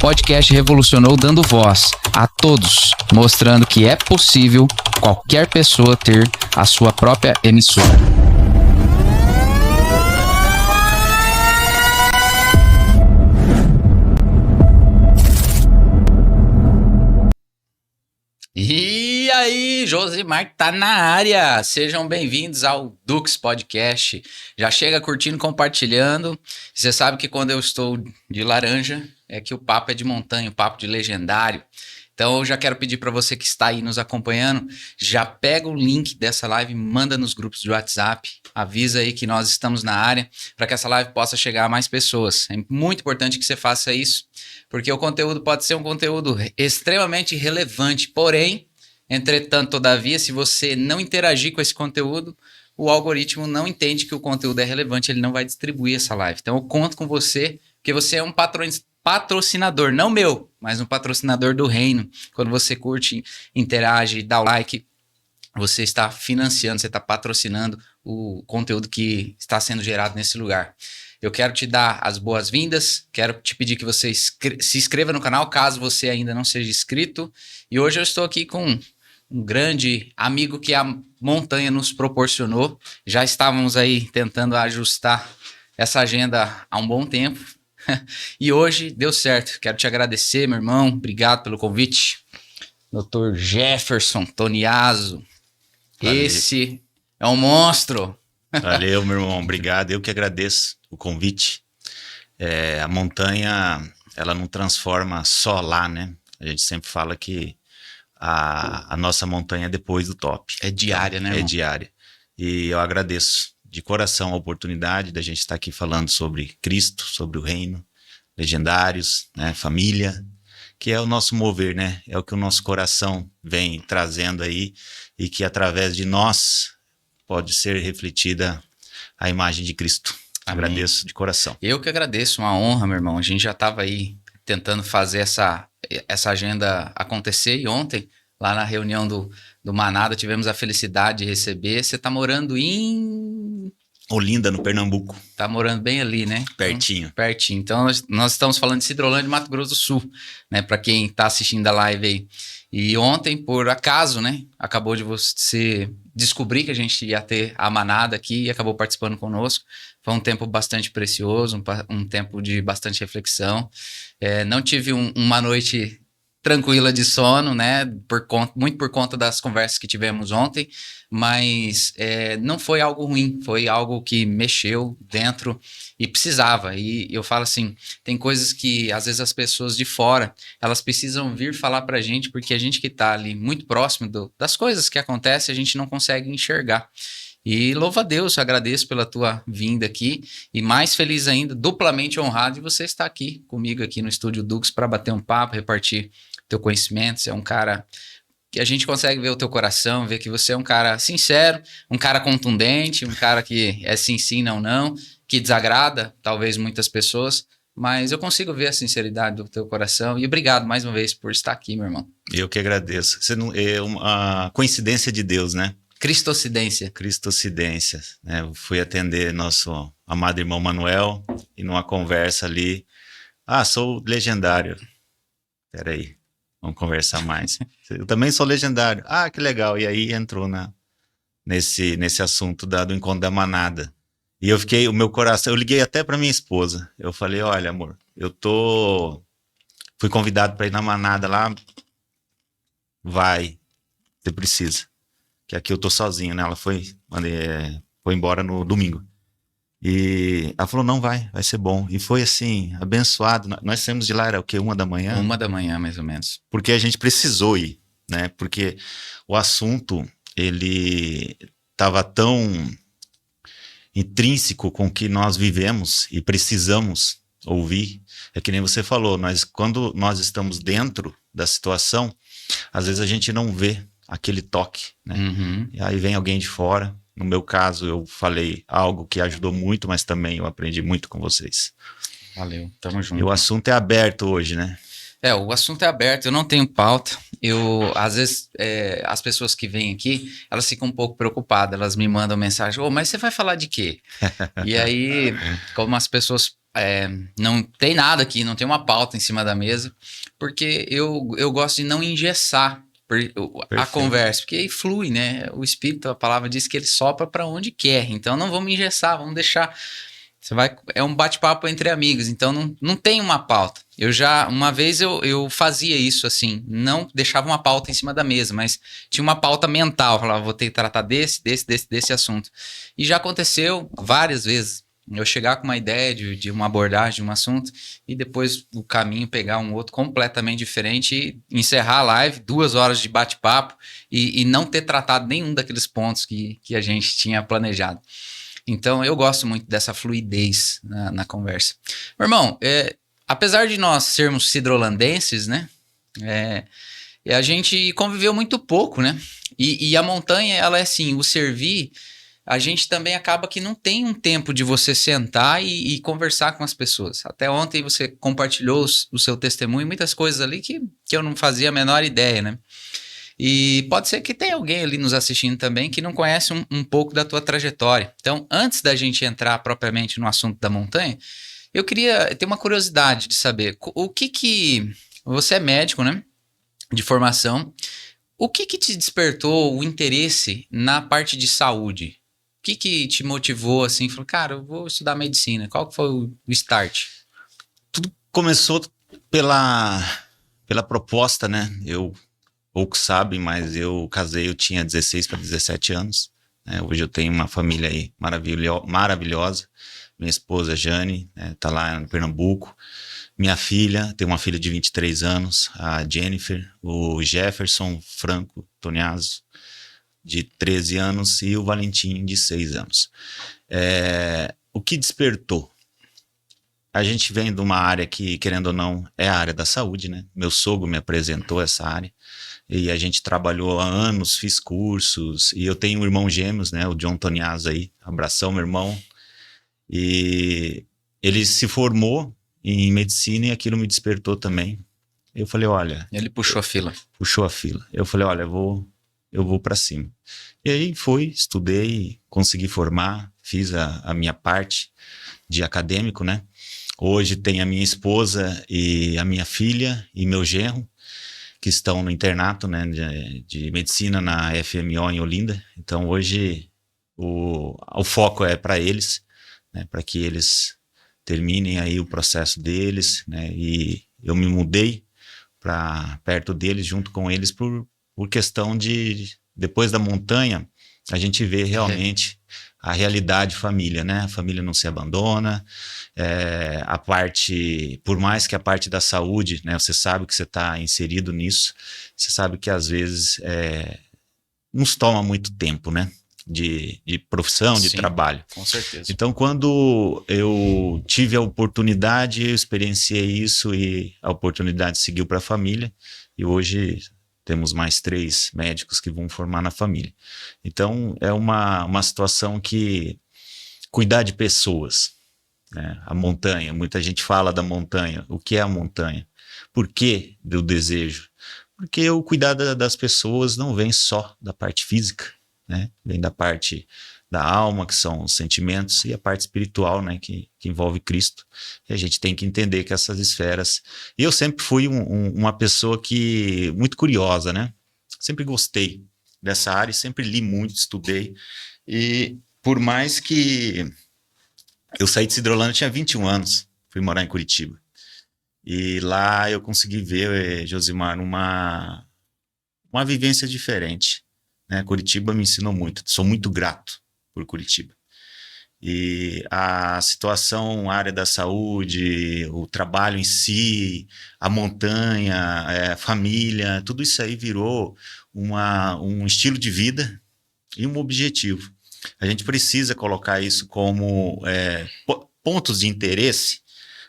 podcast revolucionou dando voz a todos, mostrando que é possível qualquer pessoa ter a sua própria emissora. E aí, Josimar tá na área. Sejam bem-vindos ao Dux Podcast. Já chega curtindo, compartilhando. Você sabe que quando eu estou de laranja, é que o papo é de montanha, o papo de legendário. Então eu já quero pedir para você que está aí nos acompanhando, já pega o link dessa live, manda nos grupos de WhatsApp, avisa aí que nós estamos na área, para que essa live possa chegar a mais pessoas. É muito importante que você faça isso, porque o conteúdo pode ser um conteúdo extremamente relevante, porém, entretanto, todavia, se você não interagir com esse conteúdo, o algoritmo não entende que o conteúdo é relevante, ele não vai distribuir essa live. Então eu conto com você, porque você é um patrocinador, não meu, mas um patrocinador do reino. Quando você curte, interage, dá o like, você está financiando, você está patrocinando o conteúdo que está sendo gerado nesse lugar. Eu quero te dar as boas-vindas, quero te pedir que você se inscreva no canal, caso você ainda não seja inscrito. E hoje eu estou aqui com um grande amigo que a montanha nos proporcionou. Já estávamos aí tentando ajustar essa agenda há um bom tempo. E hoje deu certo. Quero te agradecer, meu irmão. Obrigado pelo convite. Dr. Jefferson Toniaso. Valeu. Esse é um monstro. Valeu, meu irmão. Obrigado. Eu que agradeço o convite. A montanha, ela não transforma só lá, né? A gente sempre fala que a nossa montanha é depois do top. É diária, né, irmão? É diária. E eu agradeço de coração a oportunidade da gente estar aqui falando sobre Cristo, sobre o reino, legendários, né, família, que é o nosso mover, né? É o que o nosso coração vem trazendo aí e que através de nós pode ser refletida a imagem de Cristo. Amém. Agradeço de coração. Eu que agradeço, uma honra, meu irmão. A gente já estava aí tentando fazer essa agenda acontecer e ontem, lá na reunião do Manada, tivemos a felicidade de receber. Você está morando em Olinda, no Pernambuco. Tá morando bem ali, né? Pertinho. Então, pertinho. Então, nós estamos falando de Sidrolândia, Mato Grosso do Sul, né? Para quem tá assistindo a live aí. E ontem, por acaso, né? Acabou de você descobrir que a gente ia ter a Manada aqui e acabou participando conosco. Foi um tempo bastante precioso, um tempo de bastante reflexão. Não tive uma noite tranquila de sono, né? Muito por conta das conversas que tivemos ontem, mas não foi algo ruim, foi algo que mexeu dentro e precisava. E eu falo assim, tem coisas que às vezes as pessoas de fora, elas precisam vir falar pra gente, porque a gente que tá ali muito próximo das coisas que acontecem, a gente não consegue enxergar. E louva a Deus, eu agradeço pela tua vinda aqui e mais feliz ainda, duplamente honrado de você estar aqui comigo aqui no Estúdio Dux para bater um papo, repartir teu conhecimento. Você é um cara que a gente consegue ver o teu coração, ver que você é um cara sincero, um cara contundente, um cara que é sim, sim, não, não, que desagrada talvez muitas pessoas, mas eu consigo ver a sinceridade do teu coração e obrigado mais uma vez por estar aqui, meu irmão. Eu que agradeço. É uma coincidência de Deus, né? Cristocidência. Cristocidência, né? Eu fui atender nosso amado irmão Manuel e numa conversa ali, sou legendário. Peraí, vamos conversar mais. Eu também sou legendário. Que legal. E aí entrou nesse assunto do encontro da Manada. E eu fiquei, o meu coração, eu liguei até para minha esposa. Eu falei, olha, amor, fui convidado para ir na Manada lá. Vai, você precisa. Que aqui eu tô sozinho, né? Ela foi embora no domingo. E ela falou, não, vai ser bom. E foi assim, abençoado. Nós saímos de lá, era o quê? 1 da manhã? 1 da manhã, mais ou menos. Porque a gente precisou ir, né? Porque o assunto, ele estava tão intrínseco com o que nós vivemos e precisamos ouvir. É que nem você falou, quando nós estamos dentro da situação, às vezes a gente não vê aquele toque, né? Uhum. E aí vem alguém de fora. No meu caso, eu falei algo que ajudou muito, mas também eu aprendi muito com vocês. Valeu, tamo junto. E o assunto é aberto hoje, né? O assunto é aberto, eu não tenho pauta. Às vezes, as pessoas que vêm aqui, elas ficam um pouco preocupadas, elas me mandam mensagem, mas você vai falar de quê? E aí, como as pessoas não tem nada aqui, não tem uma pauta em cima da mesa, porque eu gosto de não engessar a Perfeito. conversa, porque aí flui, né? O Espírito, a palavra diz que ele sopra para onde quer, então não vamos engessar, vamos deixar. É um bate-papo entre amigos, então não tem uma pauta. Uma vez eu fazia isso assim, não deixava uma pauta em cima da mesa, mas tinha uma pauta mental, falava, vou ter que tratar desse assunto. E já aconteceu várias vezes, eu chegar com uma ideia de uma abordagem de um assunto e depois o caminho pegar um outro completamente diferente e encerrar a live, 2 horas de bate-papo e não ter tratado nenhum daqueles pontos que a gente tinha planejado. Então, eu gosto muito dessa fluidez na conversa. Meu irmão, apesar de nós sermos cidrolandenses, né? A gente conviveu muito pouco, né? E a montanha, ela é assim, o servir, a gente também acaba que não tem um tempo de você sentar e conversar com as pessoas. Até ontem você compartilhou o seu testemunho, muitas coisas ali que eu não fazia a menor ideia, né? E pode ser que tenha alguém ali nos assistindo também que não conhece um pouco da tua trajetória. Então, antes da gente entrar propriamente no assunto da montanha, eu queria ter uma curiosidade de saber o que você é médico, né? De formação. O que te despertou o interesse na parte de saúde? O que te motivou assim? Falou, cara, eu vou estudar medicina. Qual que foi o start? Tudo começou pela proposta, né? Poucos sabem, mas eu casei, eu tinha 16 para 17 anos. Né? Hoje eu tenho uma família aí maravilhosa. Minha esposa, Jane, tá lá em Pernambuco. Minha filha, tem uma filha de 23 anos, a Jennifer, o Jefferson Franco Toniaso, de 13 anos, e o Valentim, de 6 anos. O que despertou? A gente vem de uma área que, querendo ou não, é a área da saúde, né? Meu sogro me apresentou essa área. E a gente trabalhou há anos, fiz cursos, e eu tenho um irmão gêmeos, né, o John Toniaso aí, abração, meu irmão, e ele se formou em medicina e aquilo me despertou também. Eu falei, olha... Ele puxou a fila. Puxou a fila. Eu falei, olha, eu vou para cima. E aí estudei, consegui formar, fiz a minha parte de acadêmico, né? Hoje tem a minha esposa e a minha filha e meu genro, que estão no internato, né, de medicina na FMO em Olinda. Então hoje o foco é para eles, né, para que eles terminem aí o processo deles, né, e eu me mudei para perto deles, junto com eles, por questão de, depois da montanha, a gente vê realmente a realidade família, né? A família não se abandona, a parte, por mais que a parte da saúde, né? Você sabe que você está inserido nisso, você sabe que às vezes nos toma muito tempo, né? De profissão, de Sim, trabalho. Com certeza. Então, quando eu tive a oportunidade, eu experienciei isso e a oportunidade seguiu para a família. E hoje temos mais 3 médicos que vão formar na família. Então, é uma situação que cuidar de pessoas, né? A montanha, muita gente fala da montanha. O que é a montanha? Por que do desejo? Porque o cuidar das pessoas não vem só da parte física, né? Vem da parte da alma, que são os sentimentos, e a parte espiritual, né, que envolve Cristo. E a gente tem que entender que essas esferas... E eu sempre fui uma pessoa muito curiosa, né? Sempre gostei dessa área, sempre li muito, estudei. E por mais que eu saí de Cidrolândia, eu tinha 21 anos, fui morar em Curitiba. E lá eu consegui ver, Josimar, uma vivência diferente, né? Curitiba me ensinou muito, sou muito grato por Curitiba. E a situação, a área da saúde, o trabalho em si, a montanha, a família, tudo isso aí virou um estilo de vida e um objetivo. A gente precisa colocar isso como pontos de interesse,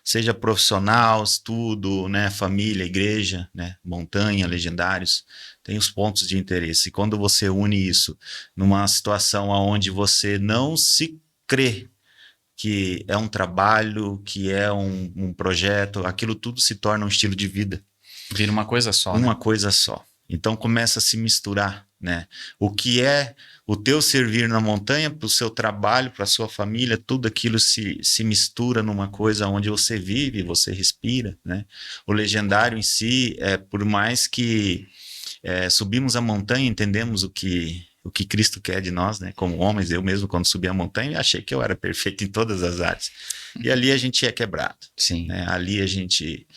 seja profissional, estudo, né, família, igreja, né, montanha, legendários, tem os pontos de interesse. E quando você une isso numa situação onde você não se crê que é um trabalho, que é um projeto, aquilo tudo se torna um estilo de vida. Vira uma coisa só, né? Uma coisa só. Então começa a se misturar, né? O que é o teu servir na montanha, para o seu trabalho, para a sua família, tudo aquilo se mistura numa coisa onde você vive, você respira, né? O legendário em si, por mais que subimos a montanha, entendemos o que Cristo quer de nós, né? Como homens, eu mesmo, quando subi a montanha, achei que eu era perfeito em todas as áreas. E ali a gente é quebrado. Sim. Né? Ali a gente...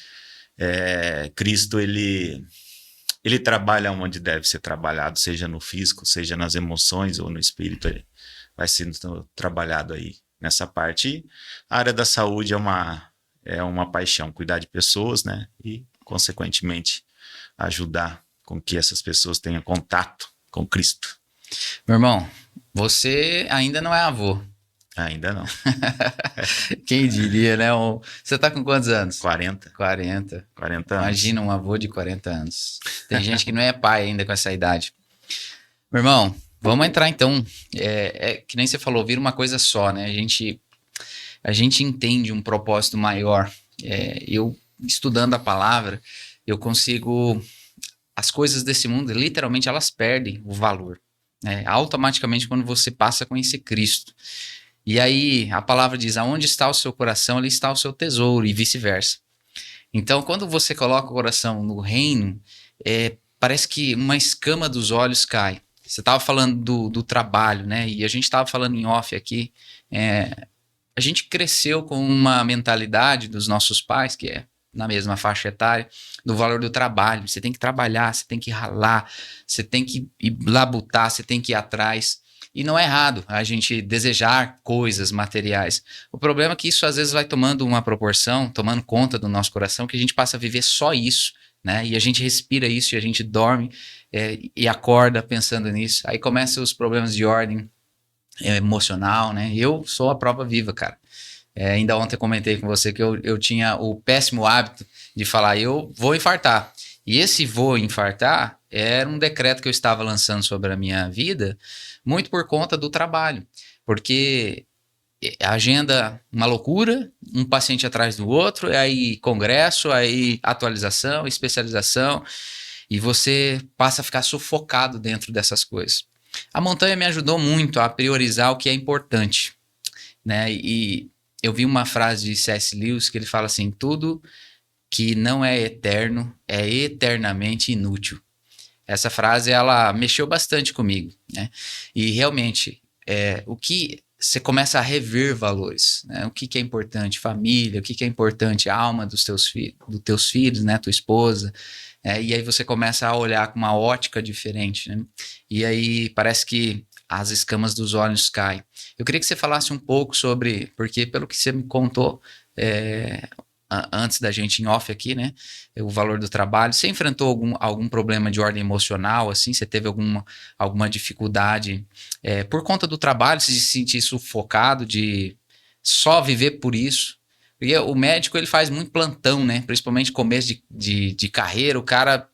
Cristo, ele trabalha onde deve ser trabalhado, seja no físico, seja nas emoções ou no espírito, ele vai sendo trabalhado aí nessa parte. E a área da saúde é uma paixão, cuidar de pessoas, né? E, consequentemente, ajudar com que essas pessoas tenham contato com Cristo. Meu irmão, você ainda não é avô. Ainda não. Quem diria, né? Você tá com quantos anos? 40 40 anos. Imagina um avô de 40 anos. Tem gente que não é pai ainda com essa idade. Meu irmão, vamos entrar então. Que nem você falou, vira uma coisa só, né? A gente entende um propósito maior. Eu, estudando a palavra, eu consigo... As coisas desse mundo, literalmente, elas perdem o valor. Né? Automaticamente, quando você passa a conhecer Cristo. E aí, a palavra diz, aonde está o seu coração, ali está o seu tesouro, e vice-versa. Então, quando você coloca o coração no reino, parece que uma escama dos olhos cai. Você estava falando do trabalho, né? E a gente estava falando em off aqui. A gente cresceu com uma mentalidade dos nossos pais, que é na mesma faixa etária, do valor do trabalho. Você tem que trabalhar, você tem que ralar, você tem que ir labutar, você tem que ir atrás. E não é errado a gente desejar coisas materiais. O problema é que isso às vezes vai tomando uma proporção, tomando conta do nosso coração, que a gente passa a viver só isso, né? E a gente respira isso e a gente dorme e acorda pensando nisso. Aí começam os problemas de ordem emocional, né? Eu sou a prova viva, cara. Ainda ontem eu comentei com você que eu tinha o péssimo hábito de falar, eu vou infartar. E esse vou infartar era um decreto que eu estava lançando sobre a minha vida, muito por conta do trabalho. Porque a agenda, uma loucura, um paciente atrás do outro, aí congresso, aí atualização, especialização, e você passa a ficar sufocado dentro dessas coisas. A montanha me ajudou muito a priorizar o que é importante, né? E eu vi uma frase de C.S. Lewis que ele fala assim, tudo que não é eterno é eternamente inútil. Essa frase, ela mexeu bastante comigo, né? E realmente, o que você começa a rever valores, né? O que é importante, família, o que é importante, a alma dos teus filhos, né? Tua esposa. E aí você começa a olhar com uma ótica diferente, né? E aí parece que as escamas dos olhos caem. Eu queria que você falasse um pouco sobre, porque pelo que você me contou antes da gente em off aqui, né? O valor do trabalho. Você enfrentou algum problema de ordem emocional, assim? Você teve alguma dificuldade por conta do trabalho, se sentir sufocado, de só viver por isso? Porque o médico, ele faz muito plantão, né? Principalmente começo de carreira, o cara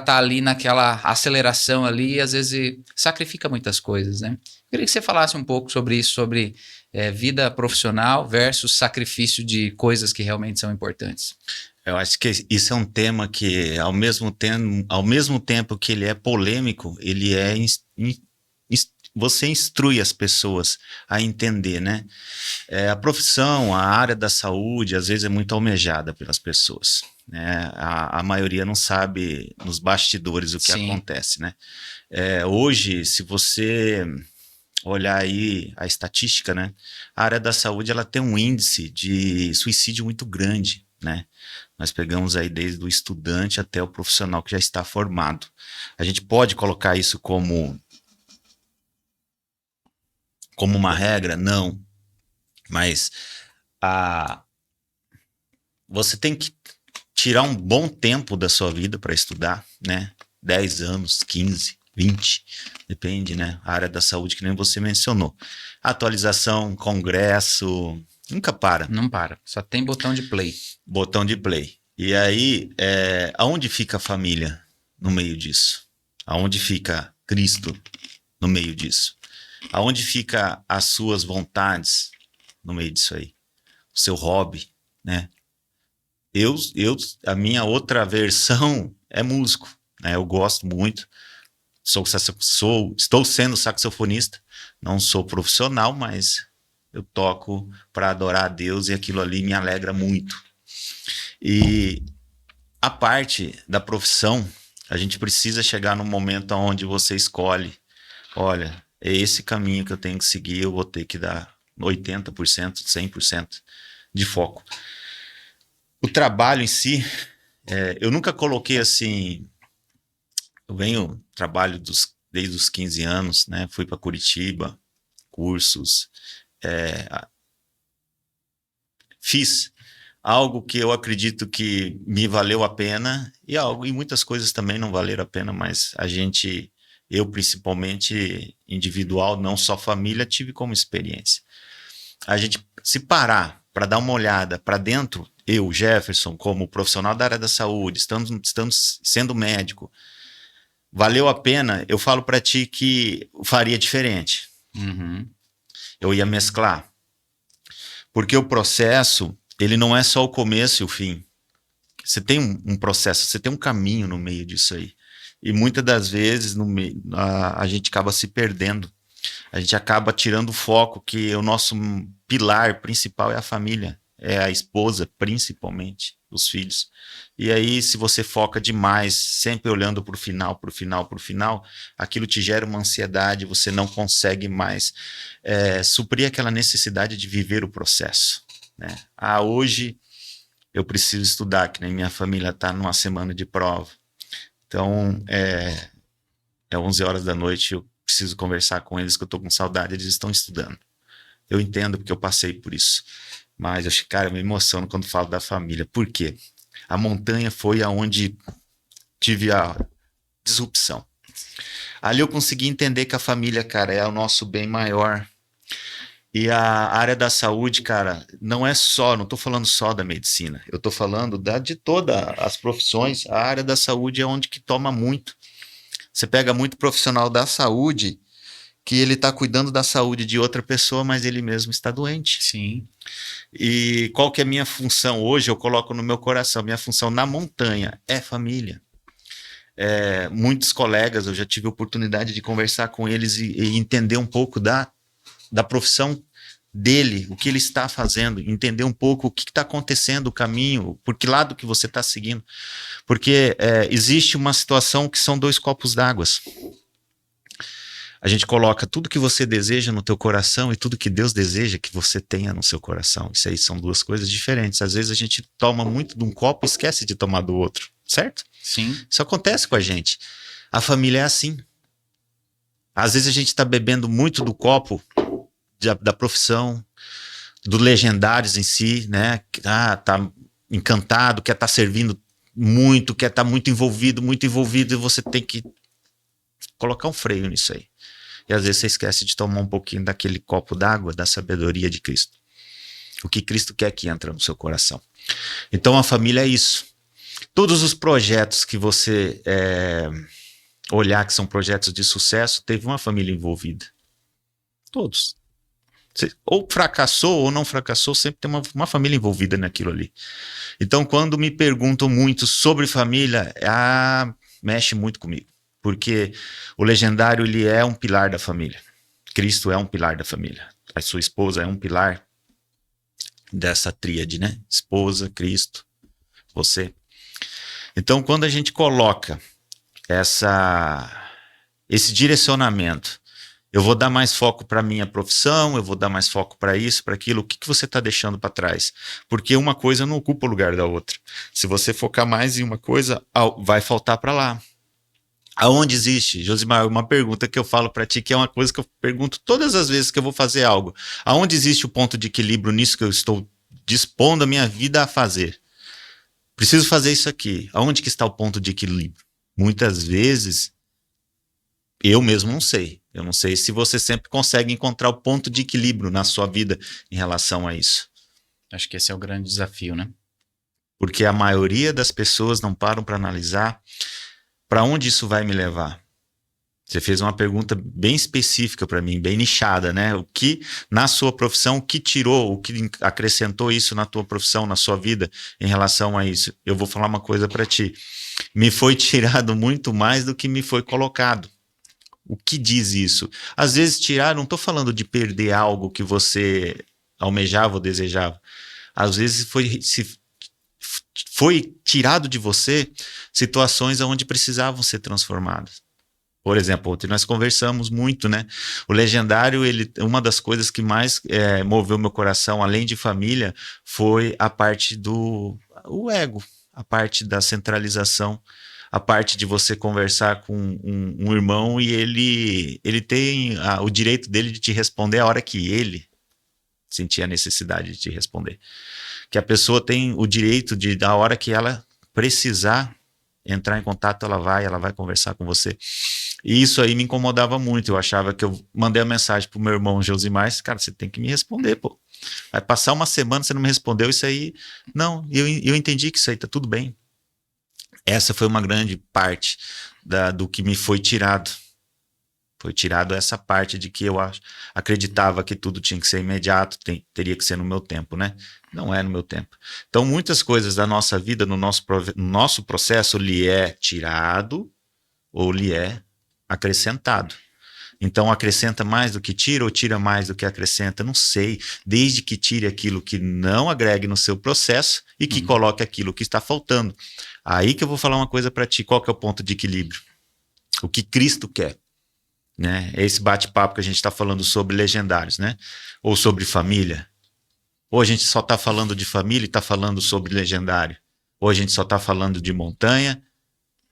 tá ali naquela aceleração ali e às vezes sacrifica muitas coisas, né? Eu queria que você falasse um pouco sobre isso, sobre vida profissional versus sacrifício de coisas que realmente são importantes. Eu acho que isso é um tema que, ao mesmo tempo que ele é polêmico, ele você instrui as pessoas a entender, né? A profissão, a área da saúde, às vezes é muito almejada pelas pessoas, né? A maioria não sabe nos bastidores o que acontece, né? Hoje, se você olhar aí a estatística, né? A área da saúde, ela tem um índice de suicídio muito grande, né? Nós pegamos aí desde o estudante até o profissional que já está formado. A gente pode colocar isso como uma regra? Não. Mas você tem que tirar um bom tempo da sua vida para estudar, né? 10 anos, 15, 20, depende, né? A área da saúde, que nem você mencionou. Atualização, congresso, nunca para. Não para, só tem botão de play. Botão de play. E aí, aonde fica a família no meio disso? Aonde fica Cristo no meio disso? Aonde fica as suas vontades no meio disso aí? O seu hobby, né? A minha outra versão é músico, né? Eu gosto muito. Estou sendo saxofonista, não sou profissional, mas eu toco para adorar a Deus e aquilo ali me alegra muito. E a parte da profissão, a gente precisa chegar no momento onde você escolhe, olha, é esse caminho que eu tenho que seguir, eu vou ter que dar 80%, 100% de foco. O trabalho em si, eu nunca coloquei assim. Eu trabalho desde os 15 anos, né? Fui para Curitiba, cursos, fiz algo que eu acredito que me valeu a pena e muitas coisas também não valeram a pena, mas eu principalmente individual, não só família, tive como experiência. A gente se parar para dar uma olhada para dentro, eu, Jefferson, como profissional da área da saúde, estamos sendo médico, valeu a pena, eu falo para ti que faria diferente. Uhum. Eu ia mesclar. Porque o processo, ele não é só o começo e o fim. Você tem um processo, você tem um caminho no meio disso aí. E muitas das vezes a gente acaba se perdendo. A gente acaba tirando o foco que o nosso pilar principal é a família. É a esposa, principalmente, os filhos. E aí, se você foca demais, sempre olhando para o final, aquilo te gera uma ansiedade, você não consegue mais suprir aquela necessidade de viver o processo, né? Hoje eu preciso estudar, que nem minha família está numa semana de prova. Então, é 11 horas da noite, eu preciso conversar com eles, que eu estou com saudade, eles estão estudando. Eu entendo porque eu passei por isso. Mas, cara, eu me emociono quando falo da família. Por quê? A montanha foi aonde tive a disrupção. Ali eu consegui entender que a família, cara, é o nosso bem maior. E a área da saúde, cara, não estou falando só da medicina. Eu estou falando de todas as profissões. A área da saúde é onde que toma muito. Você pega muito profissional da saúde que ele está cuidando da saúde de outra pessoa, mas ele mesmo está doente. Sim. E qual que é a minha função hoje? Eu coloco no meu coração, minha função na montanha é família. Muitos colegas, eu já tive a oportunidade de conversar com eles e entender um pouco da profissão dele, o que ele está fazendo, entender um pouco o que está acontecendo, o caminho, por que lado que você está seguindo. Porque existe uma situação que são 2 copos d'água. A gente coloca tudo que você deseja no teu coração e tudo que Deus deseja que você tenha no seu coração. Isso aí são 2 coisas diferentes. Às vezes a gente toma muito de um copo e esquece de tomar do outro, certo? Sim. Isso acontece com a gente. A família é assim. Às vezes a gente está bebendo muito do copo da profissão, dos legendários em si, né? Tá encantado, quer estar servindo muito, quer estar muito envolvido, e você tem que colocar um freio nisso aí. E às vezes você esquece de tomar um pouquinho daquele copo d'água da sabedoria de Cristo. O que Cristo quer que entra no seu coração. Então a família é isso. Todos os projetos que você olhar que são projetos de sucesso, teve uma família envolvida. Todos. Você ou fracassou ou não fracassou, sempre tem uma família envolvida naquilo ali. Então quando me perguntam muito sobre família, mexe muito comigo. Porque o legendário, ele é um pilar da família. Cristo é um pilar da família. A sua esposa é um pilar dessa tríade, né? Esposa, Cristo, você. Então, quando a gente coloca esse direcionamento, eu vou dar mais foco para a minha profissão, eu vou dar mais foco para isso, para aquilo, o que você está deixando para trás? Porque uma coisa não ocupa o lugar da outra. Se você focar mais em uma coisa, vai faltar para lá. Aonde existe, Josimar, uma pergunta que eu falo para ti, que é uma coisa que eu pergunto todas as vezes que eu vou fazer algo. Aonde existe o ponto de equilíbrio nisso que eu estou dispondo a minha vida a fazer? Preciso fazer isso aqui. Aonde que está o ponto de equilíbrio? Muitas vezes, eu mesmo não sei. Eu não sei se você sempre consegue encontrar o ponto de equilíbrio na sua vida em relação a isso. Acho que esse é o grande desafio, né? Porque a maioria das pessoas não param para analisar para onde isso vai me levar. Você fez uma pergunta bem específica para mim, bem nichada, né? O que, na sua profissão, o que tirou, o que acrescentou isso na tua profissão, na sua vida, em relação a isso? Eu vou falar uma coisa para ti. Me foi tirado muito mais do que me foi colocado. O que diz isso? Às vezes tirar, não estou falando de perder algo que você almejava ou desejava. Às vezes foi tirado de você situações onde precisavam ser transformadas. Por exemplo, ontem nós conversamos muito, né? O Legendário, uma das coisas que mais moveu meu coração, além de família, foi a parte o ego, a parte da centralização, a parte de você conversar com um irmão e ele tem o direito dele de te responder a hora que ele sentir a necessidade de te responder. Que a pessoa tem o direito de, da hora que ela precisar entrar em contato, ela vai conversar com você. E isso aí me incomodava muito. Eu achava que eu mandei a mensagem pro meu irmão Josimar, cara, você tem que me responder, pô. Vai passar uma semana, você não me respondeu, isso aí... Não, eu entendi que isso aí tá tudo bem. Essa foi uma grande parte do que me foi tirado. Foi tirado essa parte de que eu acreditava que tudo tinha que ser imediato, teria que ser no meu tempo, né? Não é no meu tempo. Então, muitas coisas da nossa vida, no nosso processo, lhe é tirado ou lhe é acrescentado. Então, acrescenta mais do que tira ou tira mais do que acrescenta? Não sei. Desde que tire aquilo que não agregue no seu processo e que coloque aquilo que está faltando. Aí que eu vou falar uma coisa para ti. Qual que é o ponto de equilíbrio? O que Cristo quer. Né? Esse bate-papo que a gente está falando sobre legendários, né? Ou sobre família. Ou a gente só está falando de família e está falando sobre legendário. Ou a gente só está falando de montanha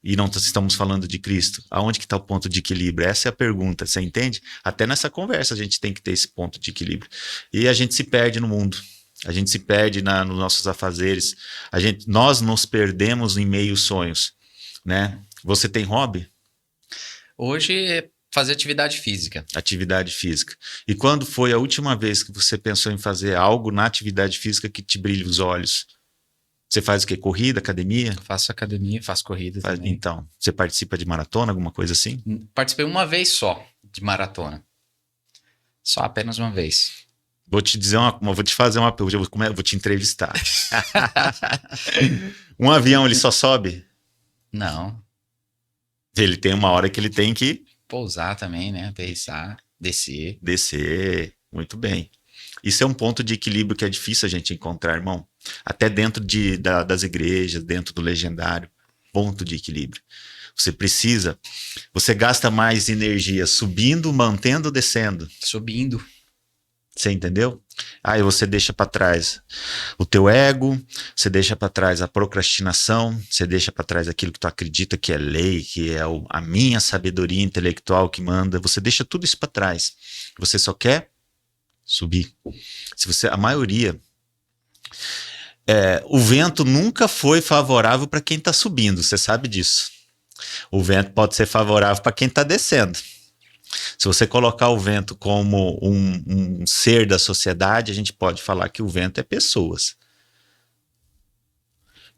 e não estamos falando de Cristo. Aonde que está o ponto de equilíbrio? Essa é a pergunta, você entende? Até nessa conversa a gente tem que ter esse ponto de equilíbrio. E a gente se perde no mundo. A gente se perde nos nossos afazeres. Nós nos perdemos em meios sonhos. Né? Você tem hobby? Hoje fazer atividade física. Atividade física. E quando foi a última vez que você pensou em fazer algo na atividade física que te brilhe os olhos? Você faz o quê? Corrida, academia? Faço academia, faço corrida também. Então, você participa de maratona, alguma coisa assim? Participei uma vez só de maratona. Só apenas uma vez. Vou te dizer vou te fazer uma pergunta, vou te entrevistar. Um avião, ele só sobe? Não. Ele tem uma hora que ele tem que... Pousar também, né? Aterrissar, descer. Descer, muito bem. Isso é um ponto de equilíbrio que é difícil a gente encontrar, irmão. Até dentro das igrejas, dentro do legendário. Ponto de equilíbrio. Você gasta mais energia subindo, mantendo, descendo. Subindo. Você entendeu? Aí você deixa para trás o teu ego, você deixa para trás a procrastinação, você deixa para trás aquilo que tu acredita que é lei, que é a minha sabedoria intelectual que manda. Você deixa tudo isso para trás. Você só quer subir. A maioria... o vento nunca foi favorável para quem está subindo, você sabe disso. O vento pode ser favorável para quem está descendo. Se você colocar o vento como um ser da sociedade, a gente pode falar que o vento é pessoas.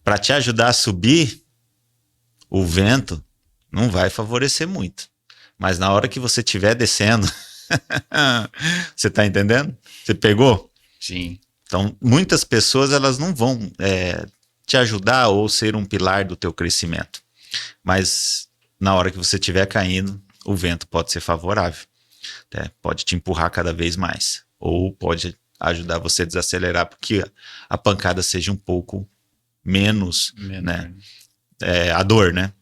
Para te ajudar a subir, o vento não vai favorecer muito. Mas na hora que você estiver descendo, você está entendendo? Você pegou? Sim. Então, muitas pessoas elas não vão te ajudar ou ser um pilar do teu crescimento. Mas na hora que você estiver caindo, o vento pode ser favorável. Pode te empurrar cada vez mais. Ou pode ajudar você a desacelerar para que a pancada seja um pouco menos, né? A dor, né?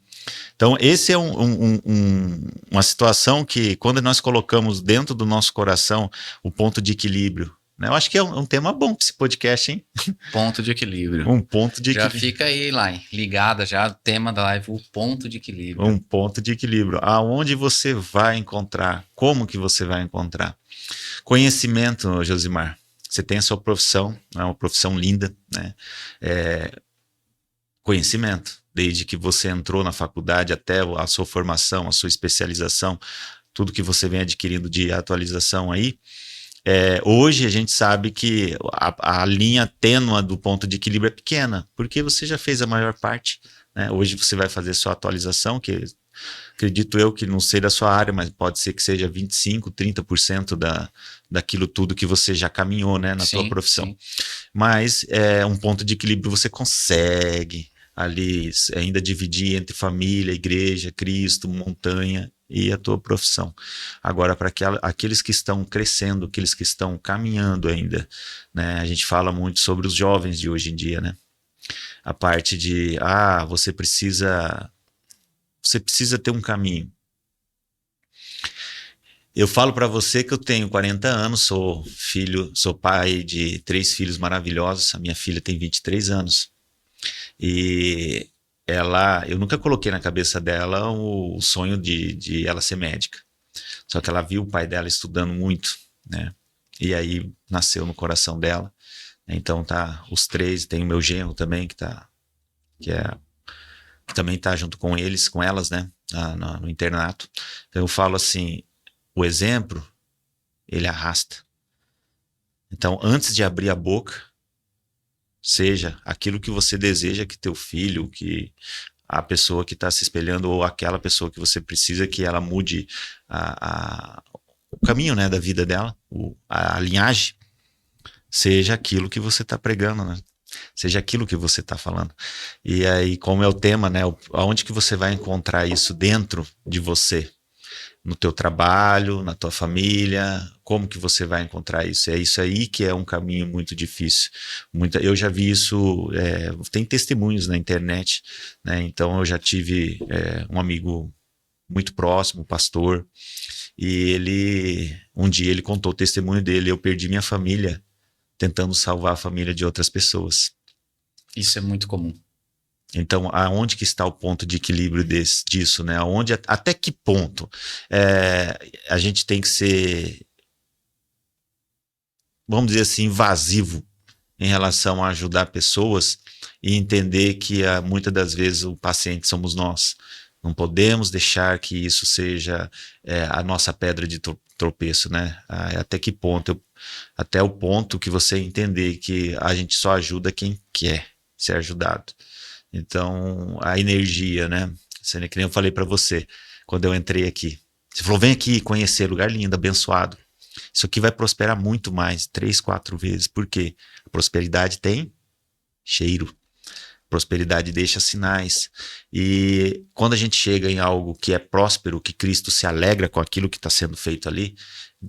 Então, esse é uma situação que, quando nós colocamos dentro do nosso coração o ponto de equilíbrio, né? Eu acho que é um tema bom para esse podcast, hein? Ponto de equilíbrio. Um ponto de equilíbrio. Já fica aí lá, ligada já, o tema da live, o ponto de equilíbrio. Um ponto de equilíbrio. Aonde você vai encontrar? Como que você vai encontrar? Conhecimento, Josimar. Você tem a sua profissão, é uma profissão linda, né? Conhecimento. Desde que você entrou na faculdade até a sua formação, a sua especialização, tudo que você vem adquirindo de atualização aí. Hoje a gente sabe que a linha tênua do ponto de equilíbrio é pequena, porque você já fez a maior parte, né? Hoje você vai fazer sua atualização, que Acredito eu que não sei da sua área, mas pode ser que seja 25, 30% daquilo tudo que você já caminhou, né, na tua profissão. Sim. Mas um ponto de equilíbrio você consegue ali ainda dividir entre família, igreja, Cristo, montanha e a tua profissão. Agora, para aqueles que estão crescendo, aqueles que estão caminhando ainda, né, a gente fala muito sobre os jovens de hoje em dia, né? A parte de, você precisa ter um caminho. Eu falo para você que eu tenho 40 anos, sou pai de 3 filhos maravilhosos, a minha filha tem 23 anos. E eu nunca coloquei na cabeça dela o sonho de ela ser médica. Só que ela viu o pai dela estudando muito, né? E aí nasceu no coração dela. Então tá os 3, tem o meu genro também que também tá junto com elas, né? No internato. Então eu falo assim, o exemplo, ele arrasta. Então antes de abrir a boca, seja aquilo que você deseja que teu filho, que a pessoa que está se espelhando ou aquela pessoa que você precisa que ela mude o caminho, né, da vida dela, a linhagem, seja aquilo que você está pregando, né? Seja aquilo que você está falando. E aí, como é o tema, né? Aonde que você vai encontrar isso dentro de você? No teu trabalho, na tua família, como que você vai encontrar isso? É isso aí que é um caminho muito difícil. Eu já vi isso, tem testemunhos na internet, né? Então eu já tive um amigo muito próximo, pastor, e um dia ele contou o testemunho dele, eu perdi minha família tentando salvar a família de outras pessoas. Isso é muito comum. Então, aonde que está o ponto de equilíbrio disso, né? Até que ponto a gente tem que ser, vamos dizer assim, invasivo em relação a ajudar pessoas e entender que muitas das vezes o paciente somos nós. Não podemos deixar que isso seja a nossa pedra de tropeço, né? Até que ponto? Até o ponto que você entender que a gente só ajuda quem quer ser ajudado. Então, a energia, né? Que nem eu falei para você, quando eu entrei aqui. Você falou, vem aqui conhecer, lugar lindo, abençoado. Isso aqui vai prosperar muito mais, 3, 4 vezes. Por quê? A prosperidade tem cheiro. Prosperidade deixa sinais. E quando a gente chega em algo que é próspero, que Cristo se alegra com aquilo que está sendo feito ali,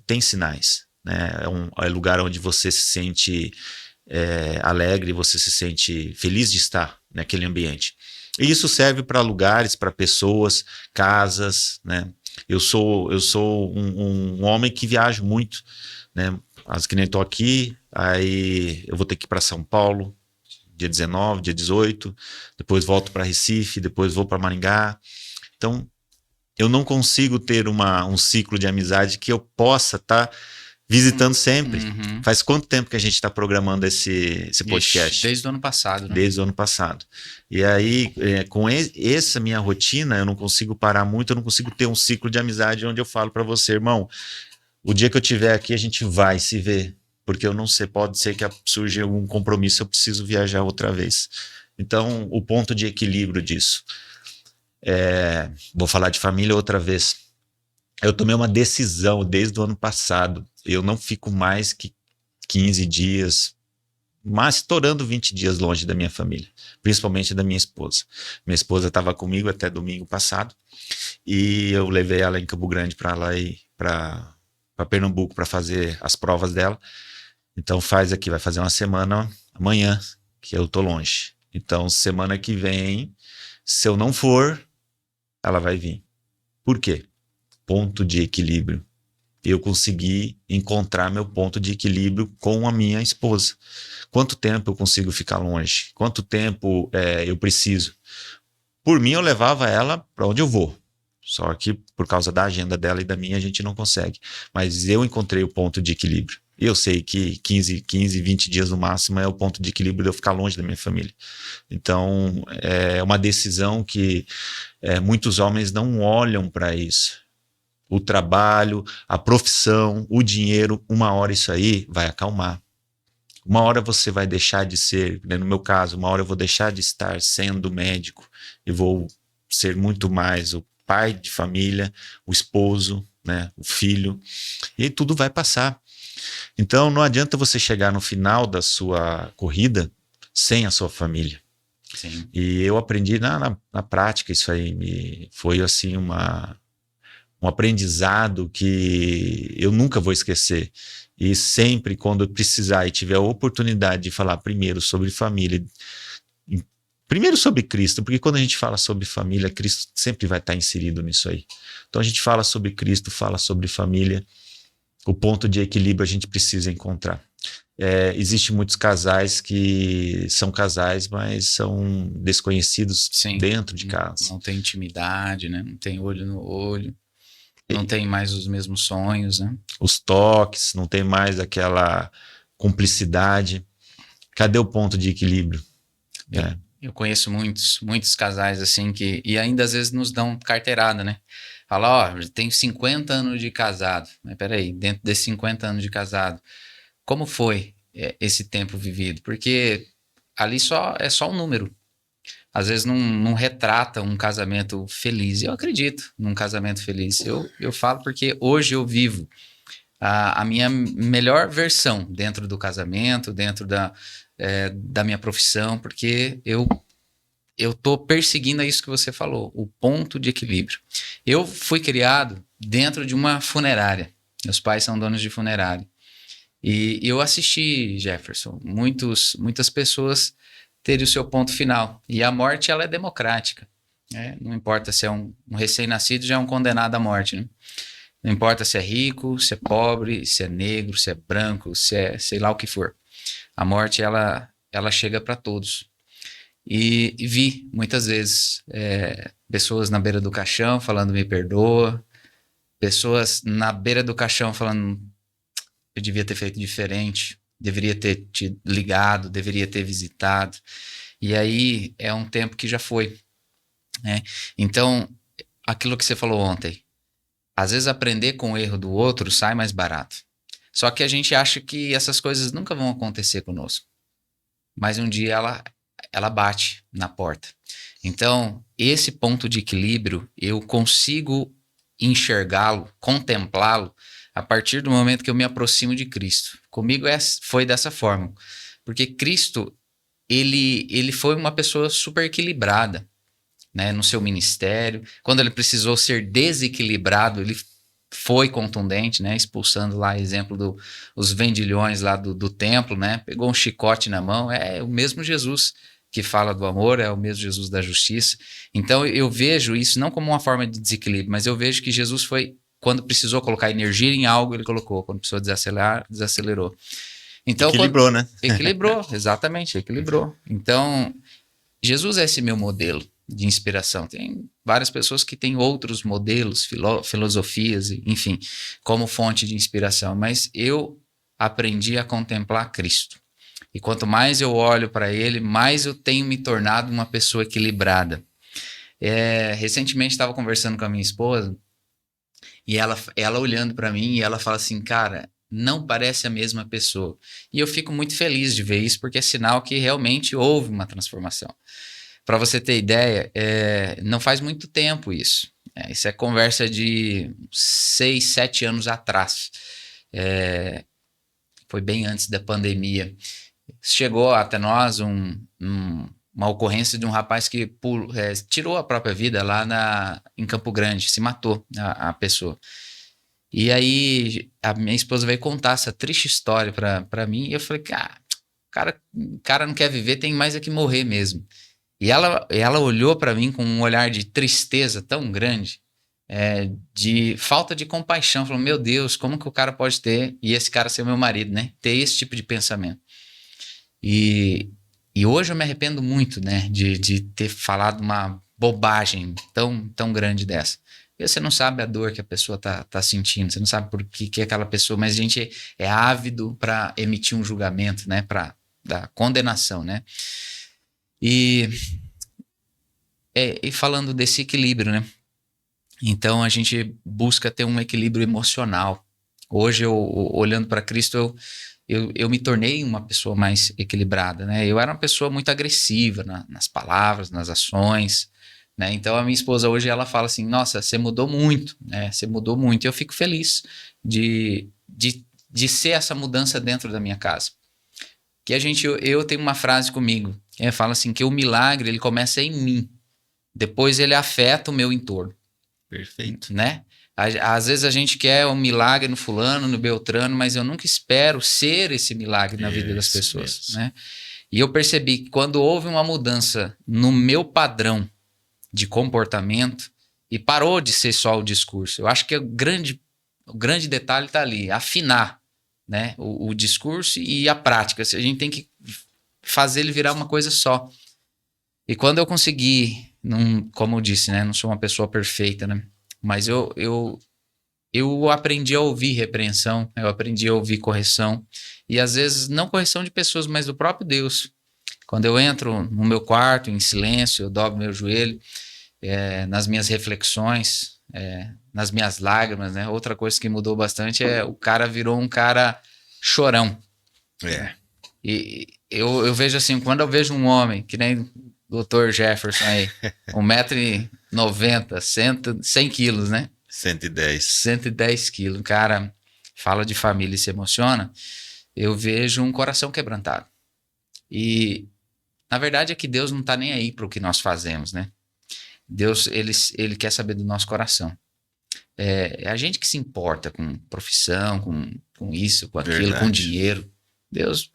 tem sinais, né? É um lugar onde você se sente alegre, você se sente feliz de estar naquele ambiente. E isso serve para lugares, para pessoas, casas, né? Eu sou um homem que viaja muito, né? As que nem estou aqui, aí eu vou ter que ir para São Paulo, dia 19, dia 18, depois volto para Recife, depois vou para Maringá. Então, eu não consigo ter um ciclo de amizade que eu possa estar visitando sempre. Uhum. Faz quanto tempo que a gente está programando esse podcast? Desde o ano passado, né? Desde o ano passado. E aí, com essa minha rotina, eu não consigo parar muito, eu não consigo ter um ciclo de amizade onde eu falo para você, irmão, o dia que eu estiver aqui, a gente vai se ver. Porque eu não sei, pode ser que surja algum compromisso, eu preciso viajar outra vez. Então, o ponto de equilíbrio disso. Vou falar de família outra vez. Eu tomei uma decisão desde o ano passado. Eu não fico mais que 15 dias, mas estourando 20 dias longe da minha família, principalmente da minha esposa. Minha esposa estava comigo até domingo passado e eu levei ela em Campo Grande para lá e para Pernambuco para fazer as provas dela. Então vai fazer uma semana amanhã que eu tô longe. Então semana que vem, se eu não for, ela vai vir. Por quê? Ponto de equilíbrio. Eu consegui encontrar meu ponto de equilíbrio com a minha esposa. Quanto tempo eu consigo ficar longe? Quanto tempo eu preciso? Por mim, eu levava ela para onde eu vou. Só que por causa da agenda dela e da minha, a gente não consegue. Mas eu encontrei o ponto de equilíbrio. Eu sei que 15, 20 dias no máximo é o ponto de equilíbrio de eu ficar longe da minha família. Então, é uma decisão que muitos homens não olham para isso. O trabalho, a profissão, o dinheiro, uma hora isso aí vai acalmar. Uma hora você vai deixar de ser, né, no meu caso, uma hora eu vou deixar de estar sendo médico e vou ser muito mais pai de família, o esposo, né, o filho, e tudo vai passar. Então não adianta você chegar no final da sua corrida sem a sua família. Sim. E eu aprendi na prática isso aí, foi assim um aprendizado que eu nunca vou esquecer. E sempre quando eu precisar e tiver a oportunidade de falar primeiro sobre família, primeiro sobre Cristo, porque quando a gente fala sobre família, Cristo sempre vai estar inserido nisso aí. Então a gente fala sobre Cristo, fala sobre família, o ponto de equilíbrio a gente precisa encontrar. Existem muitos casais que são casais, mas são desconhecidos dentro de casa. Não tem intimidade, né? Não tem olho no olho. Não tem mais os mesmos sonhos, né? Os toques, não tem mais aquela cumplicidade. Cadê o ponto de equilíbrio? Eu conheço muitos casais assim que... E ainda às vezes nos dão carteirada, né? Fala, ó, tenho 50 anos de casado. Mas peraí, dentro desses 50 anos de casado, como foi esse tempo vivido? Porque ali é só um número. Às vezes não retrata um casamento feliz. Eu acredito num casamento feliz. Eu falo porque hoje eu vivo a minha melhor versão dentro do casamento, dentro da minha profissão, porque eu tô perseguindo isso que você falou, o ponto de equilíbrio. Eu fui criado dentro de uma funerária. Meus pais são donos de funerária. E eu assisti, Jefferson, muitas pessoas ter o seu ponto final. E a morte, ela é democrática. Né? Não importa se é um recém-nascido, já é um condenado à morte. Né? Não importa se é rico, se é pobre, se é negro, se é branco, se é sei lá o que for. A morte, ela chega para todos. E vi, muitas vezes, pessoas na beira do caixão falando me perdoa, pessoas na beira do caixão falando eu devia ter feito diferente, deveria ter te ligado, deveria ter visitado. E aí é um tempo que já foi. Né? Então, aquilo que você falou ontem, às vezes aprender com o erro do outro sai mais barato. Só que a gente acha que essas coisas nunca vão acontecer conosco. Mas um dia ela bate na porta. Então, esse ponto de equilíbrio, eu consigo enxergá-lo, contemplá-lo, a partir do momento que eu me aproximo de Cristo. Comigo foi dessa forma. Porque Cristo, ele foi uma pessoa super equilibrada, né, no seu ministério. Quando ele precisou ser desequilibrado, ele foi contundente, né, expulsando lá, exemplo os vendilhões lá do templo, né, pegou um chicote na mão. É o mesmo Jesus que fala do amor, é o mesmo Jesus da justiça. Então eu vejo isso não como uma forma de desequilíbrio, mas eu vejo que Jesus foi, quando precisou colocar energia em algo, ele colocou. Quando precisou desacelerar, desacelerou. Então, equilibrou, né? Equilibrou, exatamente, equilibrou. Então, Jesus é esse meu modelo de inspiração. Tem várias pessoas que têm outros modelos, filosofias, enfim, como fonte de inspiração. Mas eu aprendi a contemplar Cristo. E quanto mais eu olho para ele, mais eu tenho me tornado uma pessoa equilibrada. Recentemente estava conversando com a minha esposa e ela olhando para mim e ela fala assim, cara, não parece a mesma pessoa. E eu fico muito feliz de ver isso porque é sinal que realmente houve uma transformação. Para você ter ideia, não faz muito tempo isso. Isso é conversa de 6, 7 anos atrás. Foi bem antes da pandemia. Chegou até nós uma ocorrência de um rapaz que tirou a própria vida lá em Campo Grande, se matou a pessoa. E aí a minha esposa veio contar essa triste história para mim e eu falei, o cara não quer viver, tem mais é que morrer mesmo. E ela olhou para mim com um olhar de tristeza tão grande, de falta de compaixão. Falou, meu Deus, como que o cara pode ter, e esse cara ser meu marido, né? Ter esse tipo de pensamento. E hoje eu me arrependo muito, né? De ter falado uma bobagem tão grande dessa. Porque você não sabe a dor que a pessoa tá sentindo, você não sabe por que aquela pessoa, mas a gente é ávido para emitir um julgamento, né? Da condenação, né? E falando desse equilíbrio, né? Então a gente busca ter um equilíbrio emocional. Hoje, olhando para Cristo, eu me tornei uma pessoa mais equilibrada, né? Eu era uma pessoa muito agressiva nas palavras, nas ações, né? Então a minha esposa hoje ela fala assim, nossa, você mudou muito, né? Você mudou muito. E eu fico feliz de ser essa mudança dentro da minha casa. Que eu tenho uma frase comigo, que fala assim, que o milagre ele começa em mim, depois ele afeta o meu entorno, Perfeito. né? Às vezes a gente quer um milagre no fulano, no Beltrano, mas eu nunca espero ser esse milagre na vida das Isso pessoas, mesmo. né? E eu percebi que quando houve uma mudança no meu padrão de comportamento e parou de ser só o discurso, eu acho que o grande detalhe está ali, afinar, né? O discurso e a prática. A gente tem que fazer ele virar uma coisa só. E quando eu consegui, como eu disse, né? Não sou uma pessoa perfeita, né? Mas eu aprendi a ouvir repreensão, eu aprendi a ouvir correção. E às vezes, não correção de pessoas, mas do próprio Deus. Quando eu entro no meu quarto, em silêncio, eu dobro meu joelho, nas minhas reflexões, nas minhas lágrimas, né? Outra coisa que mudou bastante é o cara virou um cara chorão. É. E eu vejo assim, quando eu vejo um homem, que nem o Dr. Jefferson aí, 1,90 m, 100 quilos, né? 110. 110 quilos. O cara fala de família e se emociona. Eu vejo um coração quebrantado. E na verdade é que Deus não está nem aí para o que nós fazemos, né? Deus, ele quer saber do nosso coração. É a gente que se importa com profissão, com isso, com aquilo, Verdade. com dinheiro. Deus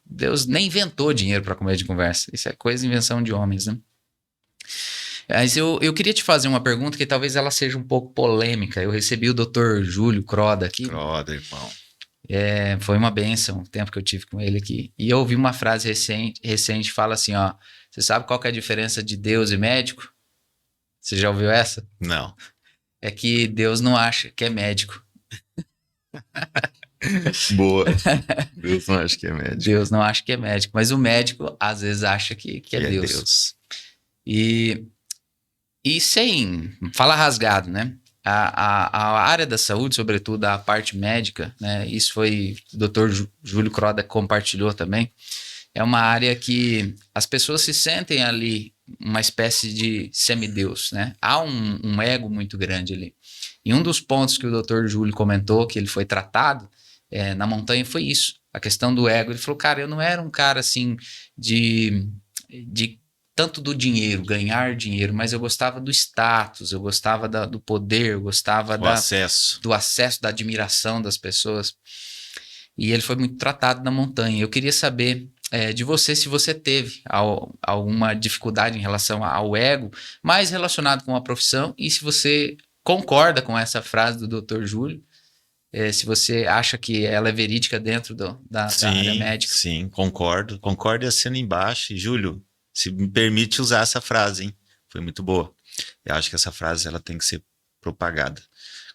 nem inventou dinheiro para comer de conversa. Isso é coisa invenção de homens, né? Mas eu queria te fazer uma pergunta que talvez ela seja um pouco polêmica. Eu recebi o Dr. Júlio Croda aqui. Croda, irmão. Foi uma bênção o tempo que eu tive com ele aqui. E eu ouvi uma frase recente fala assim, ó. Você sabe qual que é a diferença de Deus e médico? Você já ouviu essa? Não. É que Deus não acha que é médico. Boa. Deus não acha que é médico. Deus não acha que é médico. Mas o médico, às vezes, acha que é Deus. E sem... Fala rasgado, né? A área da saúde, sobretudo a parte médica, né? Isso foi o Dr. Júlio Croda compartilhou também. É uma área que as pessoas se sentem ali uma espécie de semideus, né? Há um ego muito grande ali. E um dos pontos que o Dr. Júlio comentou, que ele foi tratado na montanha, foi isso. A questão do ego. Ele falou, cara, eu não era um cara assim de tanto do dinheiro, ganhar dinheiro, mas eu gostava do status, eu gostava do poder, eu gostava do acesso, da admiração das pessoas. E ele foi muito tratado na montanha. Eu queria saber de você se você teve alguma dificuldade em relação ao ego, mais relacionado com a profissão, e se você concorda com essa frase do Dr. Júlio, se você acha que ela é verídica dentro da área médica. Sim, concordo. Concordo e assino embaixo. E, Júlio, se me permite usar essa frase, hein? Foi muito boa. Eu acho que essa frase ela tem que ser propagada.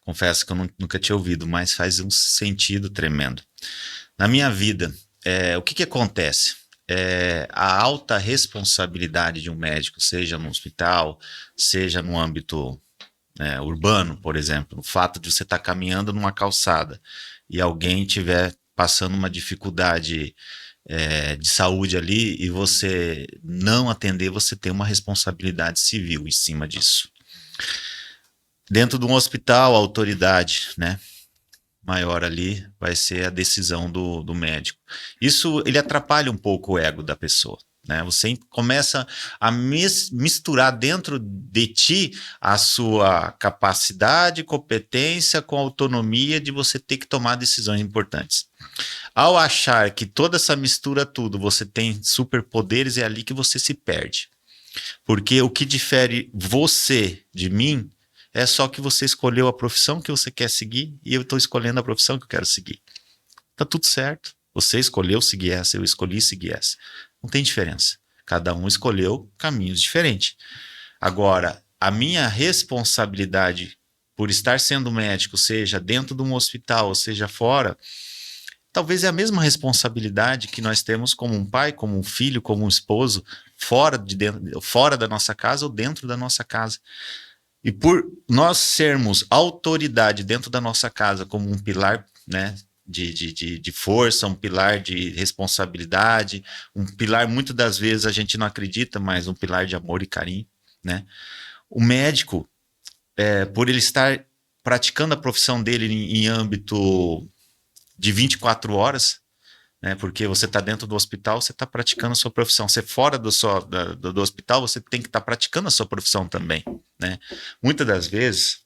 Confesso que eu nunca tinha ouvido, mas faz um sentido tremendo. Na minha vida, o que acontece? A alta responsabilidade de um médico, seja no hospital, seja no âmbito urbano, por exemplo, o fato de você estar caminhando numa calçada e alguém estiver passando uma dificuldade de saúde ali e você não atender, você tem uma responsabilidade civil em cima disso. Dentro de um hospital, a autoridade, né, maior ali vai ser a decisão do médico. Isso, ele atrapalha um pouco o ego da pessoa, né? Você começa a misturar dentro de ti a sua capacidade, competência com autonomia de você ter que tomar decisões importantes. Ao achar que toda essa mistura tudo, você tem superpoderes, é ali que você se perde. Porque o que difere você de mim é só que você escolheu a profissão que você quer seguir e eu estou escolhendo a profissão que eu quero seguir. Tá tudo certo. Você escolheu seguir essa, eu escolhi seguir essa. Não tem diferença. Cada um escolheu caminhos diferentes. Agora, a minha responsabilidade por estar sendo médico, seja dentro de um hospital ou seja fora, talvez é a mesma responsabilidade que nós temos como um pai, como um filho, como um esposo, fora da nossa casa ou dentro da nossa casa. E por nós sermos autoridade dentro da nossa casa como um pilar, né, de força, um pilar de responsabilidade, um pilar, muitas das vezes a gente não acredita, mas um pilar de amor e carinho, né? O médico, por ele estar praticando a profissão dele em âmbito de 24 horas, né, porque você está dentro do hospital, você está praticando a sua profissão. Você fora do hospital, você tem que estar praticando a sua profissão também, né? Muitas das vezes,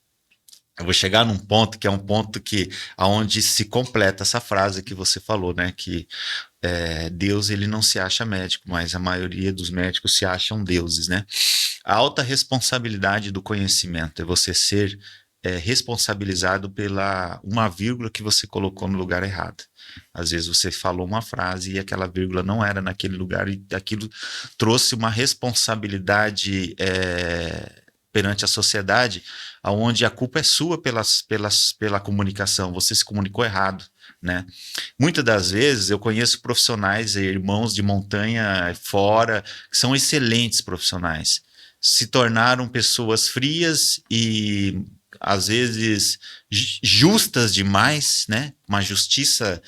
eu vou chegar num ponto que é um ponto aonde se completa essa frase que você falou, né? Que Deus, ele não se acha médico, mas a maioria dos médicos se acham deuses, né? A alta responsabilidade do conhecimento é você ser responsabilizado pela uma vírgula que você colocou no lugar errado. Às vezes você falou uma frase e aquela vírgula não era naquele lugar e aquilo trouxe uma responsabilidade perante a sociedade, onde a culpa é sua pela comunicação, você se comunicou errado, né? Muitas das vezes eu conheço profissionais, irmãos de montanha fora, que são excelentes profissionais, se tornaram pessoas frias e às vezes justas demais, né? Uma justiça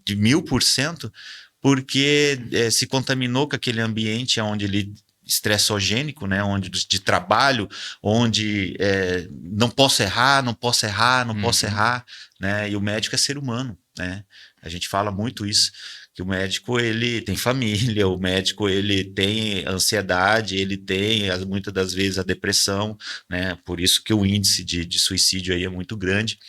de 1000%, porque se contaminou com aquele ambiente onde ele estressogênico, né? Onde de trabalho, onde não posso errar, não posso errar, não posso errar, né? E o médico é ser humano, né? A gente fala muito isso, que o médico ele tem família, o médico ele tem ansiedade, ele tem muitas das vezes a depressão, né? Por isso que o índice de suicídio aí é muito grande.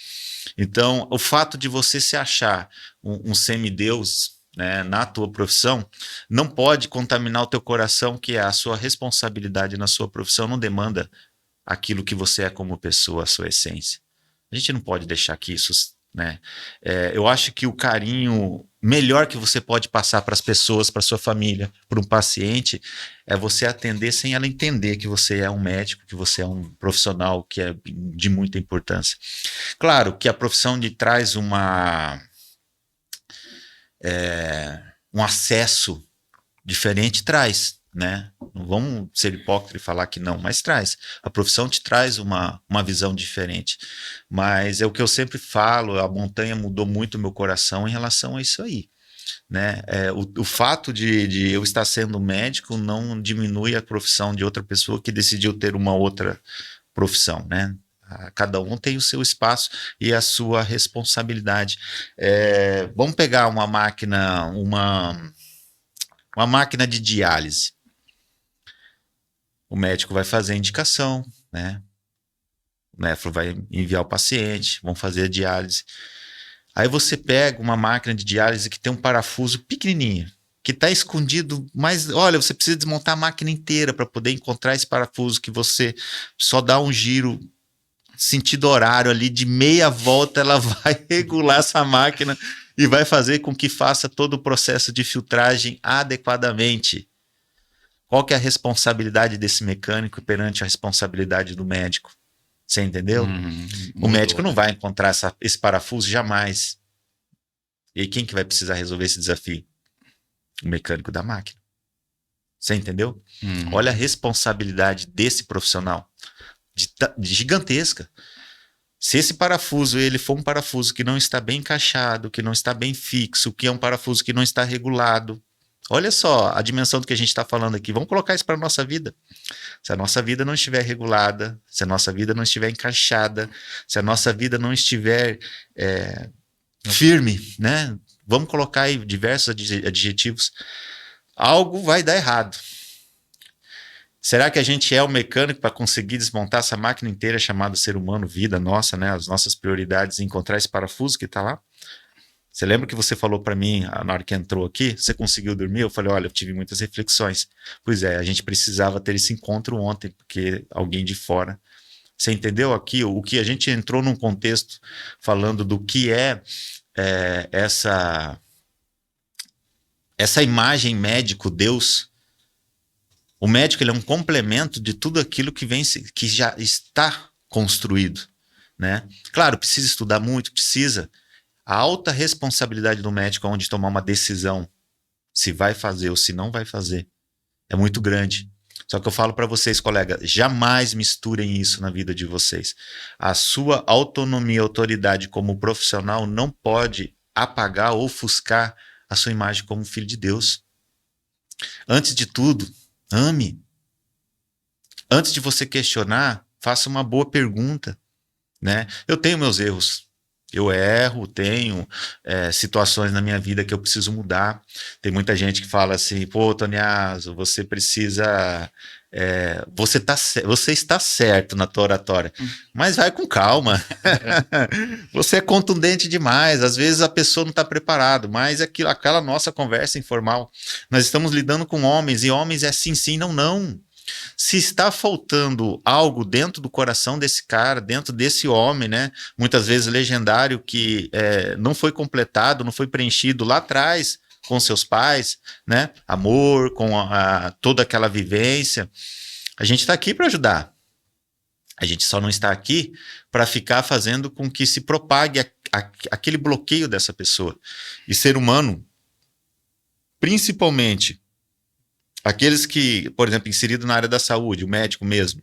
Então, o fato de você se achar um semideus, né, na tua profissão, não pode contaminar o teu coração, que é a sua responsabilidade na sua profissão, não demanda aquilo que você é como pessoa, a sua essência. A gente não pode deixar que isso, né? Eu acho que o carinho melhor que você pode passar para as pessoas, para sua família, para um paciente, é você atender sem ela entender que você é um médico, que você é um profissional que é de muita importância. Claro que a profissão lhe traz um acesso diferente, traz, né? Não vamos ser hipócritas e falar que não, mas traz. A profissão te traz uma visão diferente. Mas é o que eu sempre falo, a montanha mudou muito o meu coração em relação a isso aí, né? O fato de eu estar sendo médico não diminui a profissão de outra pessoa que decidiu ter uma outra profissão, né? Cada um tem o seu espaço e a sua responsabilidade. Vamos pegar uma máquina de diálise. O médico vai fazer a indicação, né? O médico vai enviar o paciente, vão fazer a diálise. Aí você pega uma máquina de diálise que tem um parafuso pequenininho, que está escondido, mas olha, você precisa desmontar a máquina inteira para poder encontrar esse parafuso, que você só dá um giro sentido horário ali de meia volta, ela vai regular essa máquina e vai fazer com que faça todo o processo de filtragem adequadamente. Qual que é a responsabilidade desse mecânico perante a responsabilidade do médico? Você entendeu? O médico não vai encontrar esse parafuso jamais. E aí quem que vai precisar resolver esse desafio? O mecânico da máquina. Você entendeu? Olha a responsabilidade desse profissional. De gigantesca. Se esse parafuso ele for um parafuso que não está bem encaixado, que não está bem fixo, que é um parafuso que não está regulado, olha só a dimensão do que a gente está falando aqui. Vamos colocar isso para a nossa vida. Se a nossa vida não estiver regulada, se a nossa vida não estiver encaixada, se a nossa vida não estiver firme, né? Vamos colocar aí diversos adjetivos. Algo vai dar errado. Será que a gente é o mecânico para conseguir desmontar essa máquina inteira chamada ser humano, vida nossa, né? As nossas prioridades e encontrar esse parafuso que está lá? Você lembra que você falou para mim, na hora que entrou aqui, você conseguiu dormir? Eu falei, olha, eu tive muitas reflexões. Pois é, a gente precisava ter esse encontro ontem, porque alguém de fora... Você entendeu aqui o que a gente entrou num contexto falando do que essa imagem médico, Deus. O médico ele é um complemento de tudo aquilo que já está construído, né? Claro, precisa estudar muito, precisa. A alta responsabilidade do médico onde tomar uma decisão se vai fazer ou se não vai fazer é muito grande. Só que eu falo para vocês, colega, jamais misturem isso na vida de vocês. A sua autonomia e autoridade como profissional não pode apagar ou ofuscar a sua imagem como filho de Deus. Antes de tudo, ame. Antes de você questionar, faça uma boa pergunta, né? Eu tenho meus erros. Eu erro, tenho situações na minha vida que eu preciso mudar. Tem muita gente que fala assim, pô, Toniaso, você precisa... você está certo na tua oratória, mas vai com calma. Você é contundente demais. Às vezes a pessoa não está preparada, mas aquela nossa conversa informal. Nós estamos lidando com homens, e homens é sim, sim, não, não. Se está faltando algo dentro do coração desse cara, dentro desse homem, né? Muitas vezes legendário, que não foi completado, não foi preenchido lá atrás com seus pais, né? Amor, com toda aquela vivência. A gente está aqui para ajudar. A gente só não está aqui para ficar fazendo com que se propague aquele bloqueio dessa pessoa. E ser humano, principalmente aqueles que, por exemplo, inserido na área da saúde, o médico mesmo,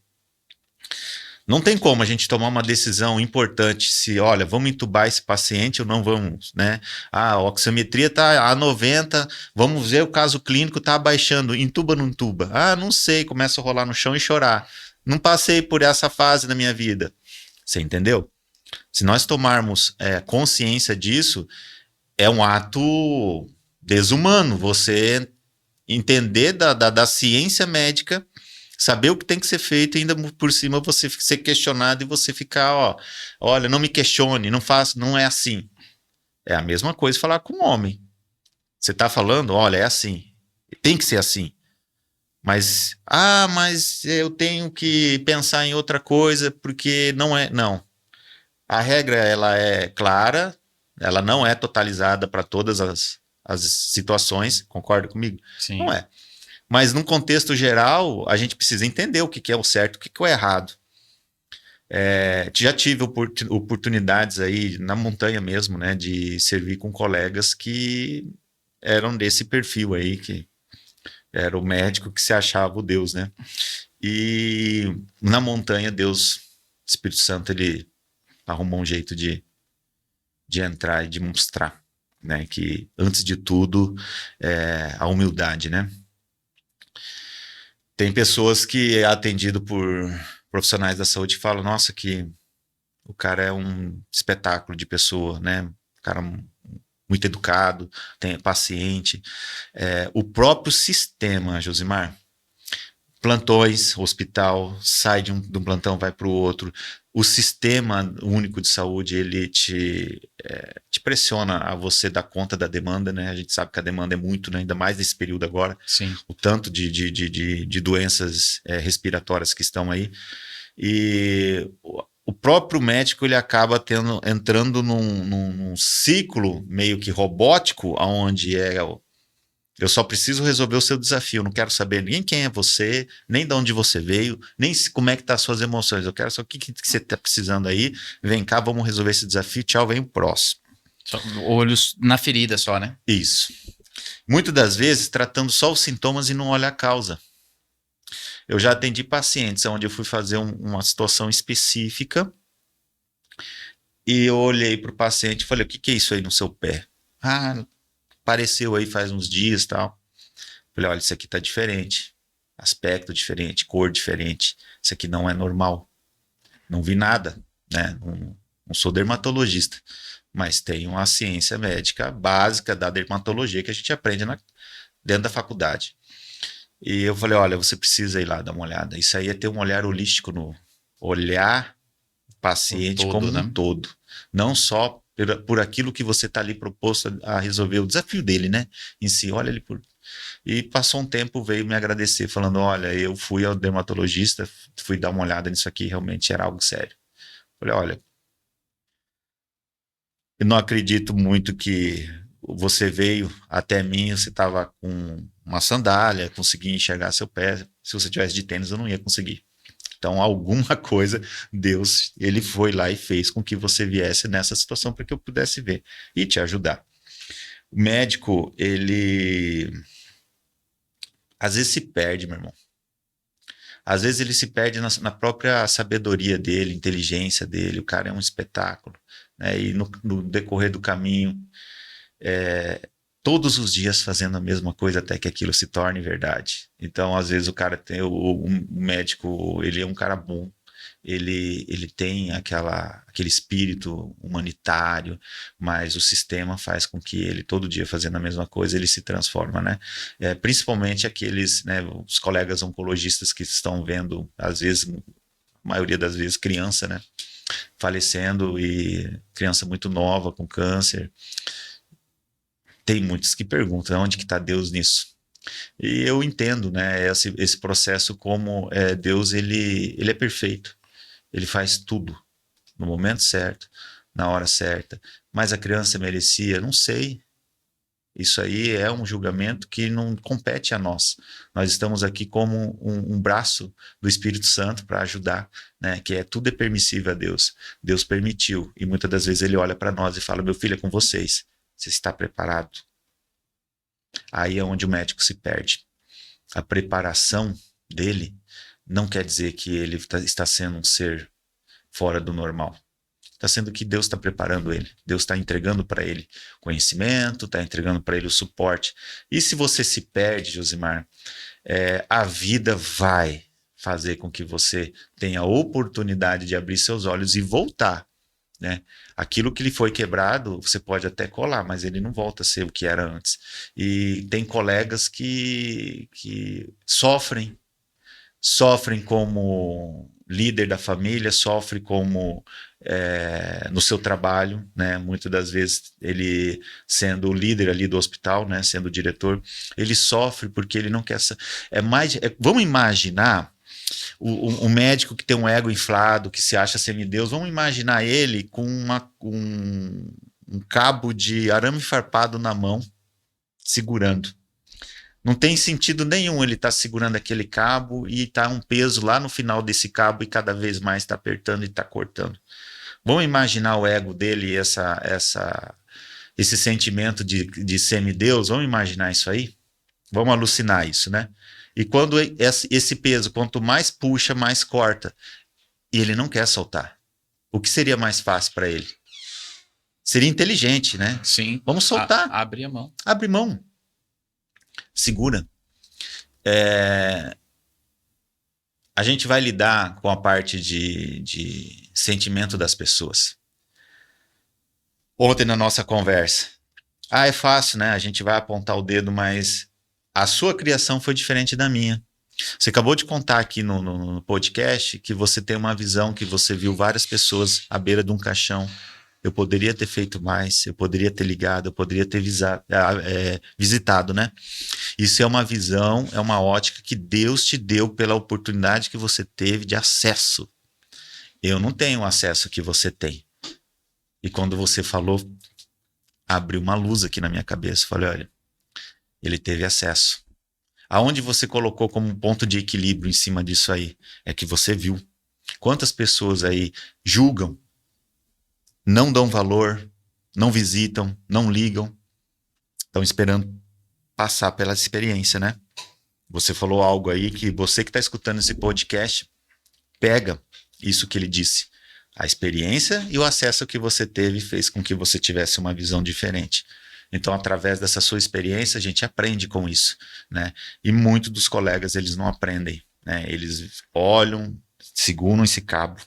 não tem como a gente tomar uma decisão importante se, olha, vamos entubar esse paciente ou não vamos, né? A oximetria está a 90, vamos ver o caso clínico, está abaixando, entuba ou não entuba? Ah, não sei, começa a rolar no chão e chorar. Não passei por essa fase na minha vida. Você entendeu? Se nós tomarmos consciência disso, é um ato desumano. Você entender da ciência médica, saber o que tem que ser feito e ainda por cima você ser questionado e você ficar, olha, não me questione, não faço, não é assim. É a mesma coisa falar com um homem. Você está falando, olha, é assim, tem que ser assim. Mas eu tenho que pensar em outra coisa porque não é, não. A regra, ela é clara, ela não é totalizada para todas as situações, concorda comigo? Sim. Não é. Mas num contexto geral, a gente precisa entender o que é o certo, o que é o errado. Já tive oportunidades aí na montanha mesmo, né, de servir com colegas que eram desse perfil aí, que era o médico que se achava o Deus, né? E na montanha, Deus, Espírito Santo, ele arrumou um jeito de entrar e de mostrar, né, que antes de tudo a humildade, né? Tem pessoas que é atendido por profissionais da saúde que falam, nossa, que o cara é um espetáculo de pessoa, né? O cara muito educado, paciente. O próprio sistema, Josimar, plantões, hospital, sai de um plantão, vai para o outro. O sistema único de saúde, ele te pressiona a você dar conta da demanda, né? A gente sabe que a demanda é muito, né? Ainda mais nesse período agora. Sim. O tanto de doenças respiratórias que estão aí. E o próprio médico, ele acaba entrando num ciclo meio que robótico, onde eu só preciso resolver o seu desafio. Eu não quero saber nem quem é você, nem de onde você veio, nem como é que tá as suas emoções. Eu quero saber o que você está precisando aí. Vem cá, vamos resolver esse desafio. Tchau, vem o próximo. Só olhos na ferida só, né? Isso. Muitas das vezes tratando só os sintomas e não olha a causa. Eu já atendi pacientes onde eu fui fazer uma situação específica e eu olhei para o paciente e falei, o que é isso aí no seu pé? Ah, apareceu aí faz uns dias e tal. Falei, olha, isso aqui tá diferente. Aspecto diferente, cor diferente. Isso aqui não é normal. Não vi nada, né? Não sou dermatologista, mas tem uma ciência médica básica da dermatologia que a gente aprende dentro da faculdade. E eu falei, olha, você precisa ir lá dar uma olhada. Isso aí é ter um olhar holístico, no olhar o paciente todo, como um todo. Não só por aquilo que você está ali proposto a resolver o desafio dele, né? Em si, olha ele por... E passou um tempo, veio me agradecer, falando, olha, eu fui ao dermatologista, fui dar uma olhada nisso aqui, realmente era algo sério. Falei, olha, eu não acredito muito que você veio até mim, você estava com uma sandália, conseguia enxergar seu pé. Se você tivesse de tênis, eu não ia conseguir. Então, alguma coisa, Deus, ele foi lá e fez com que você viesse nessa situação para que eu pudesse ver e te ajudar. O médico, ele às vezes se perde, meu irmão. Às vezes ele se perde na própria sabedoria dele, inteligência dele. O cara é um espetáculo, né? E no decorrer do caminho, todos os dias fazendo a mesma coisa até que aquilo se torne verdade. Então, às vezes, o cara tem, o médico, ele é um cara bom, ele tem aquele espírito humanitário, mas o sistema faz com que ele, todo dia fazendo a mesma coisa, ele se transforma, né? Principalmente aqueles, né, os colegas oncologistas que estão vendo, às vezes, a maioria das vezes, criança, né, falecendo, e criança muito nova com câncer. Tem muitos que perguntam, onde que está Deus nisso? E eu entendo, né, esse processo como Deus, ele é perfeito. Ele faz tudo no momento certo, na hora certa. Mas a criança merecia? Não sei. Isso aí é um julgamento que não compete a nós. Nós estamos aqui como um braço do Espírito Santo para ajudar, né? Que tudo é permissível a Deus. Deus permitiu. E muitas das vezes ele olha para nós e fala, meu filho, é com vocês. Você está preparado? Aí é onde o médico se perde. A preparação dele não quer dizer que ele está sendo um ser fora do normal. Está sendo que Deus está preparando ele. Deus está entregando para ele conhecimento, está entregando para ele o suporte. E se você se perde, Josimar, a vida vai fazer com que você tenha a oportunidade de abrir seus olhos e voltar, né? Aquilo que lhe foi quebrado, você pode até colar, mas ele não volta a ser o que era antes. E tem colegas que sofrem como líder da família, sofre como no seu trabalho, né? Muitas das vezes ele sendo o líder ali do hospital, né? Sendo o diretor, ele sofre porque ele não quer. Vamos imaginar o médico que tem um ego inflado, que se acha semideus, vamos imaginar ele com um cabo de arame farpado na mão, segurando. Não tem sentido nenhum ele estar segurando aquele cabo e tá um peso lá no final desse cabo e cada vez mais está apertando e está cortando. Vamos imaginar o ego dele, esse sentimento de semideus, vamos imaginar isso aí? Vamos alucinar isso, né? E quando esse peso, quanto mais puxa, mais corta. E ele não quer soltar. O que seria mais fácil para ele? Seria inteligente, né? Sim. Vamos soltar. Abre a mão. Abre mão. Segura. A gente vai lidar com a parte de sentimento das pessoas. Ontem na nossa conversa. É fácil, né? A gente vai apontar o dedo, mas a sua criação foi diferente da minha. Você acabou de contar aqui no podcast que você tem uma visão, que você viu várias pessoas à beira de um caixão. Eu poderia ter feito mais, eu poderia ter ligado, eu poderia ter visitado, né? Isso é uma visão, é uma ótica que Deus te deu pela oportunidade que você teve de acesso. Eu não tenho o acesso que você tem. E quando você falou, abriu uma luz aqui na minha cabeça. Falei, olha, ele teve acesso. Aonde você colocou como um ponto de equilíbrio em cima disso aí? É que você viu. Quantas pessoas aí julgam, não dão valor, não visitam, não ligam, estão esperando passar pela experiência, né? Você falou algo aí que você que está escutando esse podcast, pega isso que ele disse. A experiência e o acesso que você teve fez com que você tivesse uma visão diferente. Então, através dessa sua experiência, a gente aprende com isso, né? E muitos dos colegas, eles não aprendem, né? Eles olham, seguram esse cabo,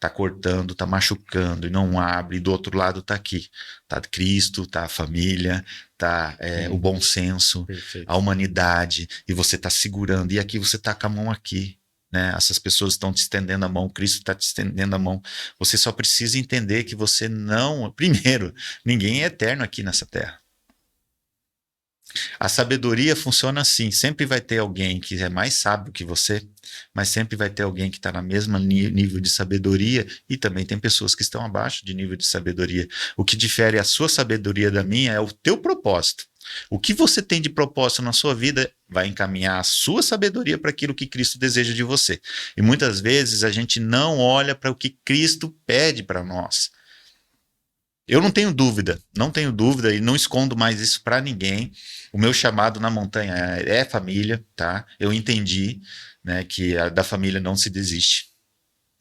tá cortando, tá machucando e não abre, e do outro lado tá aqui, tá Cristo, tá a família, tá o bom senso, perfeito, a humanidade, e você tá segurando, e aqui você tá com a mão aqui, né? Essas pessoas estão te estendendo a mão, Cristo está te estendendo a mão. Você só precisa entender que você não... Primeiro, ninguém é eterno aqui nessa terra. A sabedoria funciona assim, sempre vai ter alguém que é mais sábio que você, mas sempre vai ter alguém que está na mesma nível de sabedoria, e também tem pessoas que estão abaixo de nível de sabedoria. O que difere a sua sabedoria da minha é o teu propósito. O que você tem de propósito na sua vida vai encaminhar a sua sabedoria para aquilo que Cristo deseja de você. E muitas vezes a gente não olha para o que Cristo pede para nós. Eu não tenho dúvida e não escondo mais isso para ninguém. O meu chamado na montanha é família, tá? Eu entendi, né, que da família não se desiste.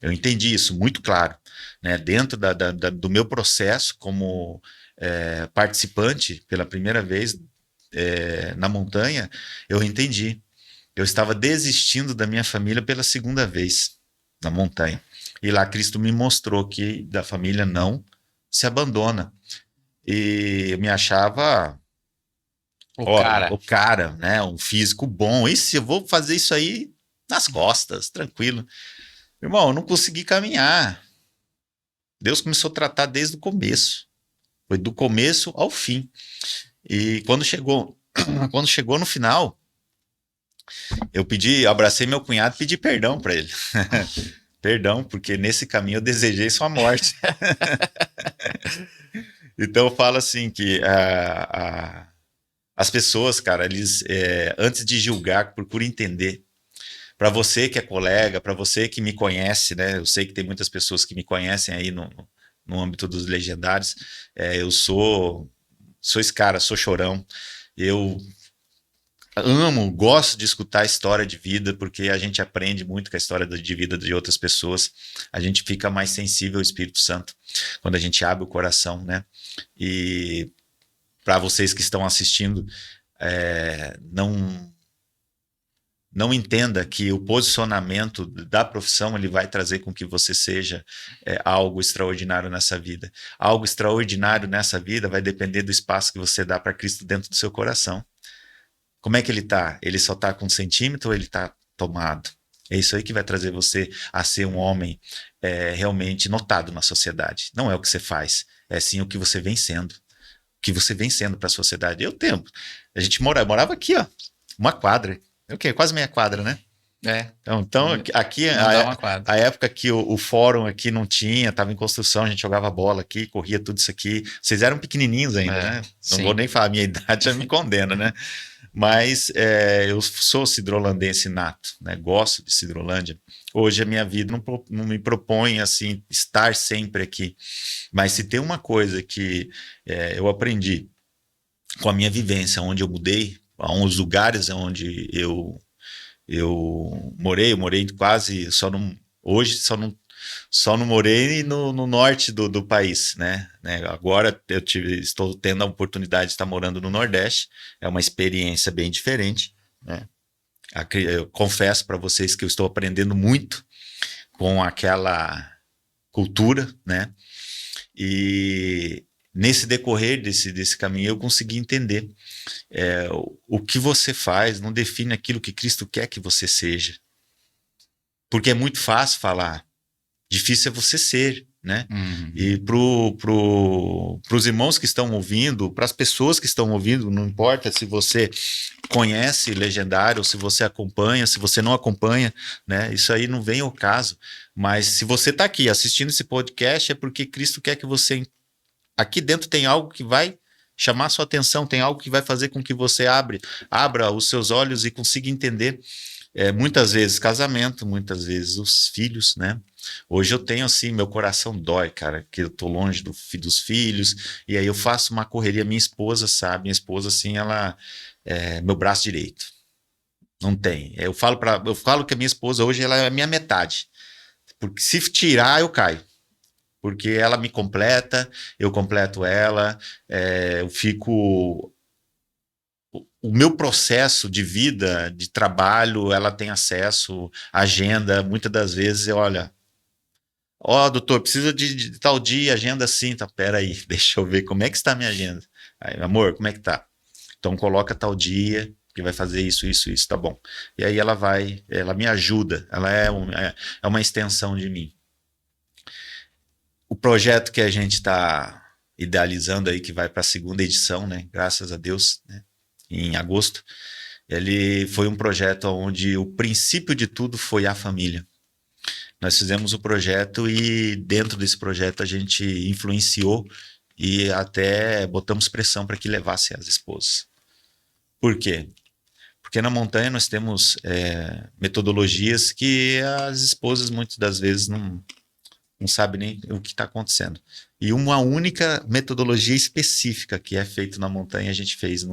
Eu entendi isso muito claro, né? Dentro do meu processo como participante pela primeira vez na montanha, eu entendi. Eu estava desistindo da minha família pela segunda vez na montanha. E lá Cristo me mostrou que da família não se abandona. E eu me achava, O olha, cara. o cara, né? Um físico bom. E se eu vou fazer isso aí nas costas, tranquilo. Irmão, eu não consegui caminhar. Deus começou a tratar desde o começo. Foi do começo ao fim. E quando chegou no final, abracei meu cunhado e pedi perdão para ele. Perdão, porque nesse caminho eu desejei sua morte. Então eu falo assim que as pessoas, cara, eles antes de julgar, procuram entender. Para você que é colega, para você que me conhece, né? Eu sei que tem muitas pessoas que me conhecem aí no âmbito dos legendários. Eu sou esse cara, sou chorão. Eu gosto de escutar a história de vida, porque a gente aprende muito com a história de vida de outras pessoas. A gente fica mais sensível ao Espírito Santo quando a gente abre o coração, né? E para vocês que estão assistindo, não entenda que o posicionamento da profissão ele vai trazer com que você seja algo extraordinário nessa vida. Algo extraordinário nessa vida vai depender do espaço que você dá para Cristo dentro do seu coração. Como é que ele está? Ele só está com 1 centímetro ou ele está tomado? É isso aí que vai trazer você a ser um homem realmente notado na sociedade. Não é o que você faz, é sim o que você vem sendo. O que você vem sendo para a sociedade. A gente morava aqui, ó, uma quadra. O quê? Quase meia quadra, né? Então aqui, Não dá uma quadra. a época que o fórum aqui não tinha, estava em construção, a gente jogava bola aqui, corria tudo isso aqui. Vocês eram pequenininhos ainda, né? Não vou nem falar, a minha idade já me condena, né? Mas eu sou cidrolandense nato, né? Gosto de Cidrolândia. Hoje a minha vida não me propõe assim estar sempre aqui. Mas se tem uma coisa que eu aprendi com a minha vivência, onde eu mudei, a uns lugares onde eu morei quase hoje só não morei no norte do país, né? Agora estou tendo a oportunidade de estar morando no Nordeste, é uma experiência bem diferente, né? Eu confesso para vocês que eu estou aprendendo muito com aquela cultura, né? E nesse decorrer desse caminho eu consegui entender o que você faz não define aquilo que Cristo quer que você seja. Porque é muito fácil falar, difícil é você ser, né? Uhum. E pros irmãos que estão ouvindo, para as pessoas que estão ouvindo, não importa se você conhece Legendário, se você acompanha, se você não acompanha, né? Isso aí não vem ao caso. Mas se você está aqui assistindo esse podcast, é porque Cristo quer que você... Aqui dentro tem algo que vai chamar sua atenção, tem algo que vai fazer com que você abra os seus olhos e consiga entender. Muitas vezes casamento, muitas vezes os filhos, né? Hoje eu tenho assim, meu coração dói, cara, que eu tô longe dos filhos, e aí eu faço uma correria, minha esposa sabe, minha esposa assim, ela é meu braço direito. Não tem. Eu falo que a minha esposa hoje ela é a minha metade. Porque se tirar, eu caio. Porque ela me completa, eu completo ela, eu fico... O meu processo de vida, de trabalho, ela tem acesso à agenda. Muitas das vezes olha, doutor, precisa de tal dia, agenda assim, tá, peraí, deixa eu ver como é que está a minha agenda. Aí, amor, como é que tá? Então coloca tal dia, que vai fazer isso, tá bom. E aí ela me ajuda, ela é uma extensão de mim. O projeto que a gente está idealizando aí, que vai para a segunda edição, né? Graças a Deus, né? Em agosto, ele foi um projeto onde o princípio de tudo foi a família. Nós fizemos o projeto e dentro desse projeto a gente influenciou e até botamos pressão para que levasse as esposas. Por quê? Porque na montanha nós temos metodologias que as esposas muitas das vezes não sabem nem o que está acontecendo. E uma única metodologia específica que é feita na montanha a gente fez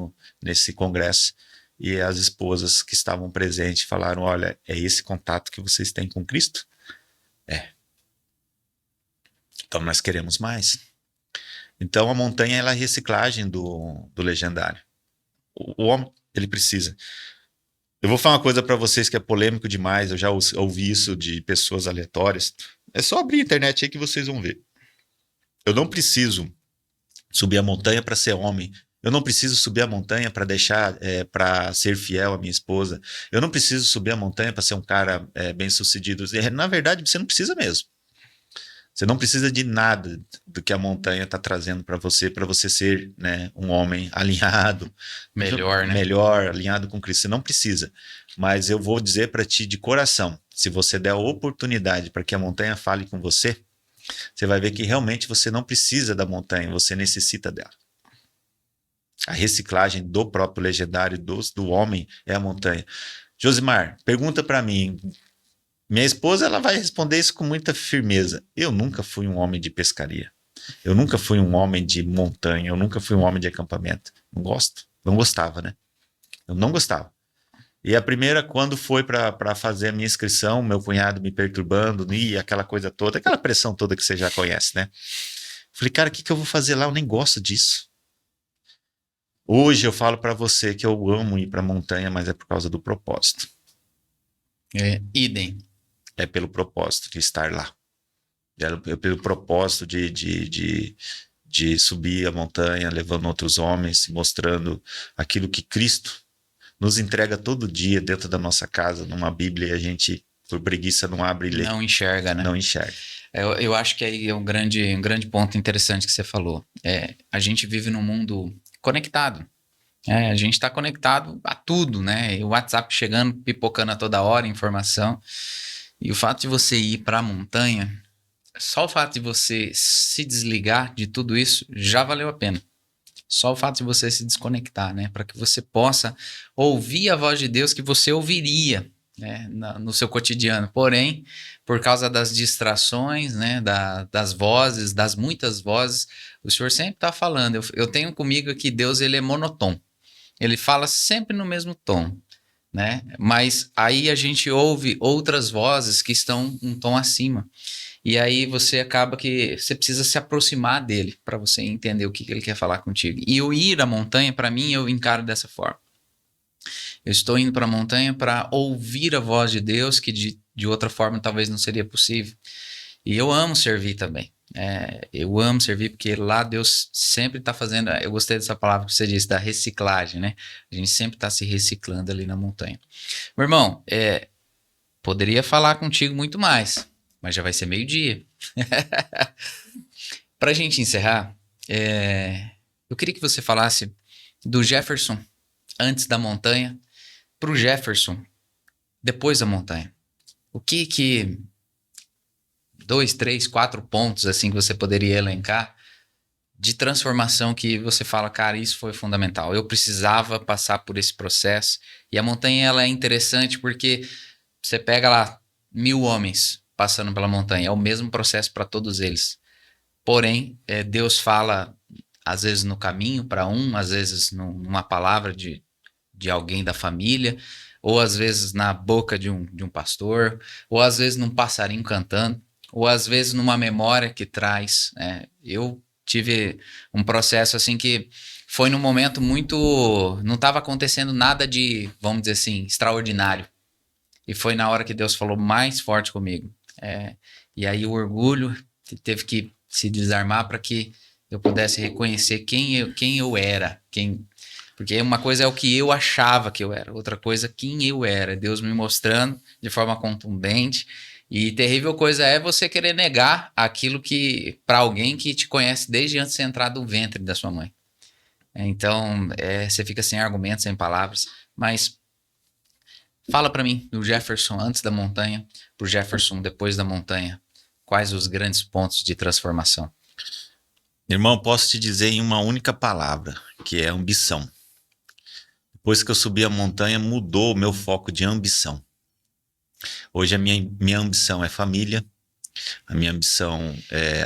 nesse congresso. E as esposas que estavam presentes falaram, olha, é esse contato que vocês têm com Cristo? Então nós queremos mais. Então a montanha ela é a reciclagem do Legendário. O homem, ele precisa. Eu vou falar uma coisa pra vocês que é polêmico demais, eu já ouvi isso de pessoas aleatórias. É só abrir a internet aí que vocês vão ver. Eu não preciso subir a montanha para ser homem. Eu não preciso subir a montanha para deixar, para ser fiel à minha esposa. Eu não preciso subir a montanha para ser um cara bem-sucedido. Na verdade, você não precisa mesmo. Você não precisa de nada do que a montanha está trazendo para você ser, né, um homem alinhado, Melhor, né? melhor, alinhado com Cristo. Você não precisa. Mas eu vou dizer para ti de coração, se você der a oportunidade para que a montanha fale com você, você vai ver que realmente você não precisa da montanha, você necessita dela. A reciclagem do próprio legendário, do homem, é a montanha. Josimar, pergunta para mim. Minha esposa, ela vai responder isso com muita firmeza. Eu nunca fui um homem de pescaria. Eu nunca fui um homem de montanha. Eu nunca fui um homem de acampamento. Não gosto. Não gostava, né? Eu não gostava. E a primeira, quando foi para fazer a minha inscrição, meu cunhado me perturbando, e aquela coisa toda, aquela pressão toda que você já conhece, né? Falei, cara, o que eu vou fazer lá? Eu nem gosto disso. Hoje eu falo para você que eu amo ir para a montanha, mas é por causa do propósito. Idem. É pelo propósito de estar lá. É pelo propósito de subir a montanha, levando outros homens, mostrando aquilo que Cristo nos entrega todo dia dentro da nossa casa, numa Bíblia, e a gente, por preguiça, não abre e lê. Não enxerga, né? Não enxerga. Eu acho que aí é um grande ponto interessante que você falou. A gente vive num mundo conectado. A gente está conectado a tudo, né? O WhatsApp chegando, pipocando a toda hora, informação. E o fato de você ir para a montanha, só o fato de você se desligar de tudo isso já valeu a pena. Só o fato de você se desconectar, né? Para que você possa ouvir a voz de Deus que você ouviria, né, no seu cotidiano. Porém, por causa das distrações, né, das vozes, das muitas vozes, o Senhor sempre está falando. Eu tenho comigo aqui, Deus, ele é monotom. Ele fala sempre no mesmo tom, né? Mas aí a gente ouve outras vozes que estão um tom acima. E aí você acaba que você precisa se aproximar dele para você entender o que ele quer falar contigo. E o ir à montanha, para mim, eu encaro dessa forma. Eu estou indo para a montanha para ouvir a voz de Deus, que de outra forma talvez não seria possível. E eu amo servir também. Eu amo servir porque lá Deus sempre está fazendo. Eu gostei dessa palavra que você disse, da reciclagem, né? A gente sempre está se reciclando ali na montanha. Meu irmão, poderia falar contigo muito mais, mas já vai ser meio-dia. Para a gente encerrar, eu queria que você falasse do Jefferson antes da montanha para o Jefferson depois da montanha. O que 2, 3, 4 pontos assim que você poderia elencar de transformação que você fala, cara, isso foi fundamental. Eu precisava passar por esse processo. E a montanha ela é interessante porque você pega lá 1000 homens passando pela montanha, é o mesmo processo para todos eles. Porém, Deus fala às vezes no caminho para às vezes numa palavra de alguém da família, ou às vezes na boca de um pastor, ou às vezes num passarinho cantando, ou às vezes numa memória que traz, né? Eu tive um processo assim que foi num momento muito... Não estava acontecendo nada de, vamos dizer assim, extraordinário. E foi na hora que Deus falou mais forte comigo. E aí o orgulho teve que se desarmar para que eu pudesse reconhecer quem eu era. Porque uma coisa é o que eu achava que eu era, outra coisa quem eu era. Deus me mostrando de forma contundente. E terrível coisa é você querer negar aquilo que para alguém que te conhece desde antes de você entrar do ventre da sua mãe. Então, você fica sem argumentos, sem palavras. Mas fala para mim do Jefferson antes da montanha, pro Jefferson depois da montanha. Quais os grandes pontos de transformação? Irmão, posso te dizer em uma única palavra, que é ambição. Depois que eu subi a montanha, mudou o meu foco de ambição. Hoje a minha ambição é família, a minha ambição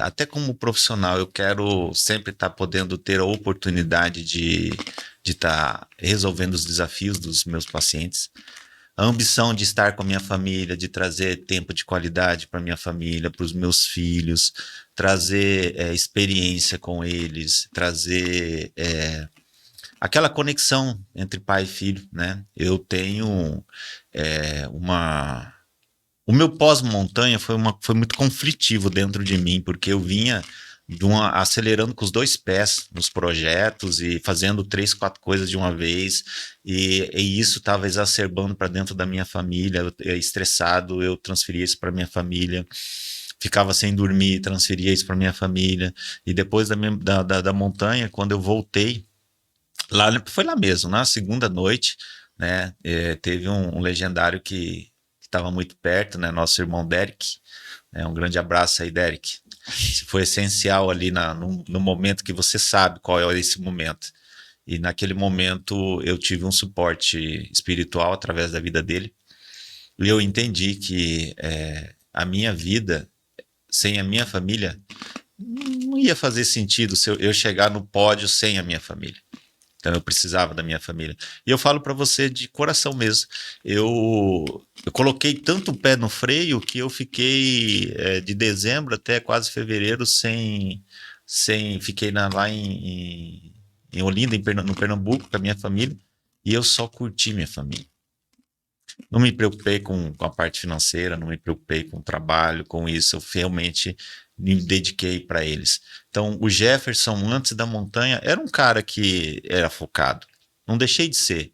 até como profissional, eu quero sempre estar podendo ter a oportunidade de estar resolvendo os desafios dos meus pacientes. A ambição de estar com a minha família, de trazer tempo de qualidade para minha família, para os meus filhos, trazer experiência com eles, trazer aquela conexão entre pai e filho, né? Eu tenho o meu pós-montanha foi muito conflitivo dentro de mim, porque eu vinha acelerando com os dois pés nos projetos e fazendo 3, 4 coisas de uma vez, e isso estava exacerbando para dentro da minha família. Estressado, eu transferia isso para minha família, ficava sem dormir, transferia isso para minha família, e depois da montanha, quando eu voltei, foi lá mesmo, na segunda noite, né, teve um legendário que estava muito perto, né, nosso irmão Derek, né, um grande abraço aí, Derek. Isso foi essencial ali no momento que você sabe qual é esse momento. E naquele momento eu tive um suporte espiritual através da vida dele. E eu entendi que a minha vida sem a minha família não ia fazer sentido se eu chegar no pódio sem a minha família. Então eu precisava da minha família. E eu falo para você de coração mesmo. Eu coloquei tanto o pé no freio que eu fiquei de dezembro até quase fevereiro fiquei lá em Olinda, no Pernambuco, com a minha família, e eu só curti minha família. Não me preocupei com a parte financeira, não me preocupei com o trabalho, com isso. Eu realmente me dediquei para eles. Então, o Jefferson, antes da montanha, era um cara que era focado. Não deixei de ser.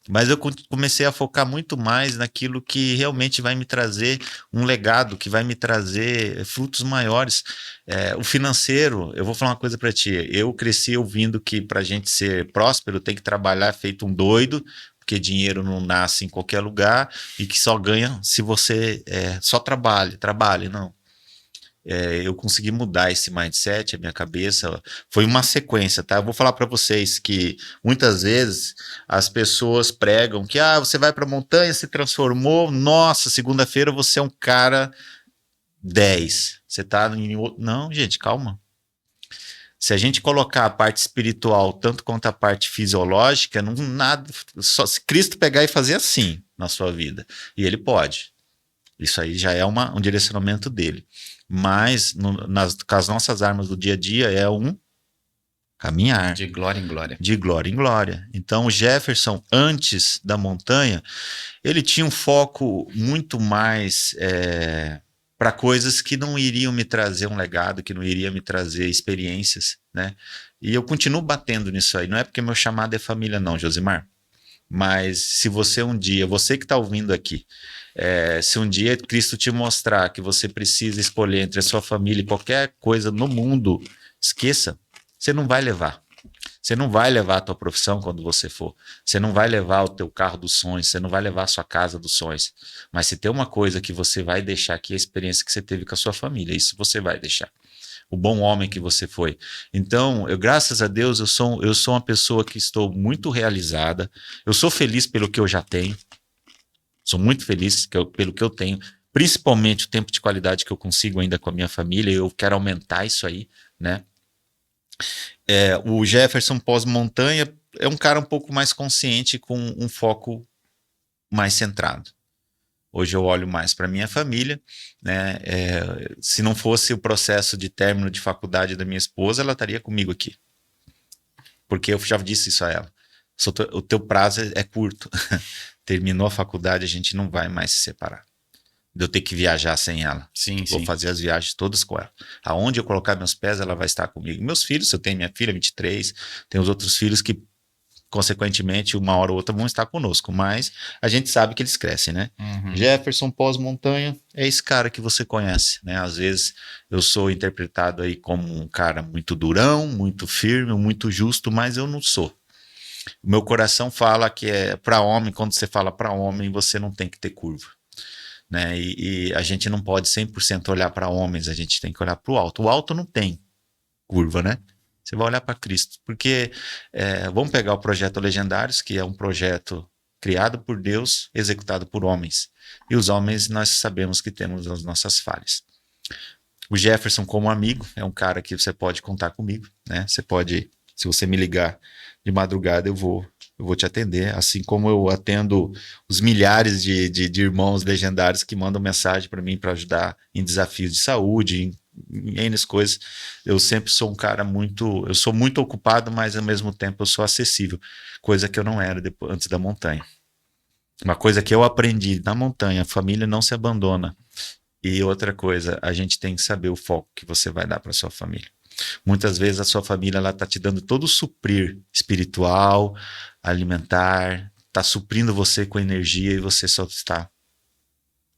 Mas eu comecei a focar muito mais naquilo que realmente vai me trazer um legado, que vai me trazer frutos maiores. O financeiro, eu vou falar uma coisa para ti. Eu cresci ouvindo que para a gente ser próspero tem que trabalhar feito um doido, porque dinheiro não nasce em qualquer lugar e que só ganha se você só trabalhe, não. Eu consegui mudar esse mindset, a minha cabeça. Foi uma sequência, tá? Eu vou falar para vocês que muitas vezes as pessoas pregam que você vai para a montanha, se transformou, nossa, segunda-feira você é um cara 10. Você tá em outro... Não, gente, calma. Se a gente colocar a parte espiritual tanto quanto a parte fisiológica, não nada, só se Cristo pegar e fazer assim na sua vida, e ele pode. Isso aí já é um direcionamento dele. Mas com as nossas armas do dia a dia é um caminhar. De glória em glória. De glória em glória. Então o Jefferson, antes da montanha, ele tinha um foco muito mais para coisas que não iriam me trazer um legado, que não iriam me trazer experiências, né? E eu continuo batendo nisso aí. Não é porque meu chamado é família não, Josimar. Mas se você um dia, você que está ouvindo aqui, se um dia Cristo te mostrar que você precisa escolher entre a sua família e qualquer coisa no mundo, esqueça, você não vai levar. Você não vai levar a tua profissão quando você for. Você não vai levar o teu carro dos sonhos, você não vai levar a sua casa dos sonhos. Mas se tem uma coisa que você vai deixar aqui, é a experiência que você teve com a sua família, isso você vai deixar. O bom homem que você foi. Então, graças a Deus, eu sou uma pessoa que estou muito realizada. Eu sou feliz pelo que eu já tenho. Sou muito feliz pelo que eu tenho. Principalmente o tempo de qualidade que eu consigo ainda com a minha família. Eu quero aumentar isso aí, né? O Jefferson pós-montanha é um cara um pouco mais consciente, com um foco mais centrado. Hoje eu olho mais para minha família, né? Se não fosse o processo de término de faculdade da minha esposa, ela estaria comigo aqui. Porque eu já disse isso a ela. O teu prazo é curto. Terminou a faculdade, a gente não vai mais se separar. De eu ter que viajar sem ela. Sim, Vou fazer as viagens todas com ela. Aonde eu colocar meus pés, ela vai estar comigo. Meus filhos, eu tenho minha filha, 23, tenho os outros filhos que consequentemente, uma hora ou outra vão estar conosco, mas a gente sabe que eles crescem, né? Uhum. Jefferson pós-montanha é esse cara que você conhece, né? Às vezes eu sou interpretado aí como um cara muito durão, muito firme, muito justo, mas eu não sou. O meu coração fala que para homem, quando você fala para homem, você não tem que ter curva, né? E a gente não pode 100% olhar para homens, a gente tem que olhar para o alto. O alto não tem curva, né? Você vai olhar para Cristo, porque vamos pegar o projeto Legendários, que é um projeto criado por Deus, executado por homens. E os homens, nós sabemos que temos as nossas falhas. O Jefferson, como amigo, é um cara que você pode contar comigo, né? Você pode, se você me ligar de madrugada, eu vou te atender, assim como eu atendo os milhares de irmãos legendários que mandam mensagem para mim para ajudar em desafios de saúde, em N coisas. Eu sempre sou um cara eu sou muito ocupado, mas ao mesmo tempo eu sou acessível, coisa que eu não era antes da montanha. Uma coisa que eu aprendi na montanha, a família não se abandona. E outra coisa, a gente tem que saber o foco que você vai dar para sua família. Muitas vezes a sua família ela tá te dando todo o suprir espiritual, alimentar, tá suprindo você com energia e você só está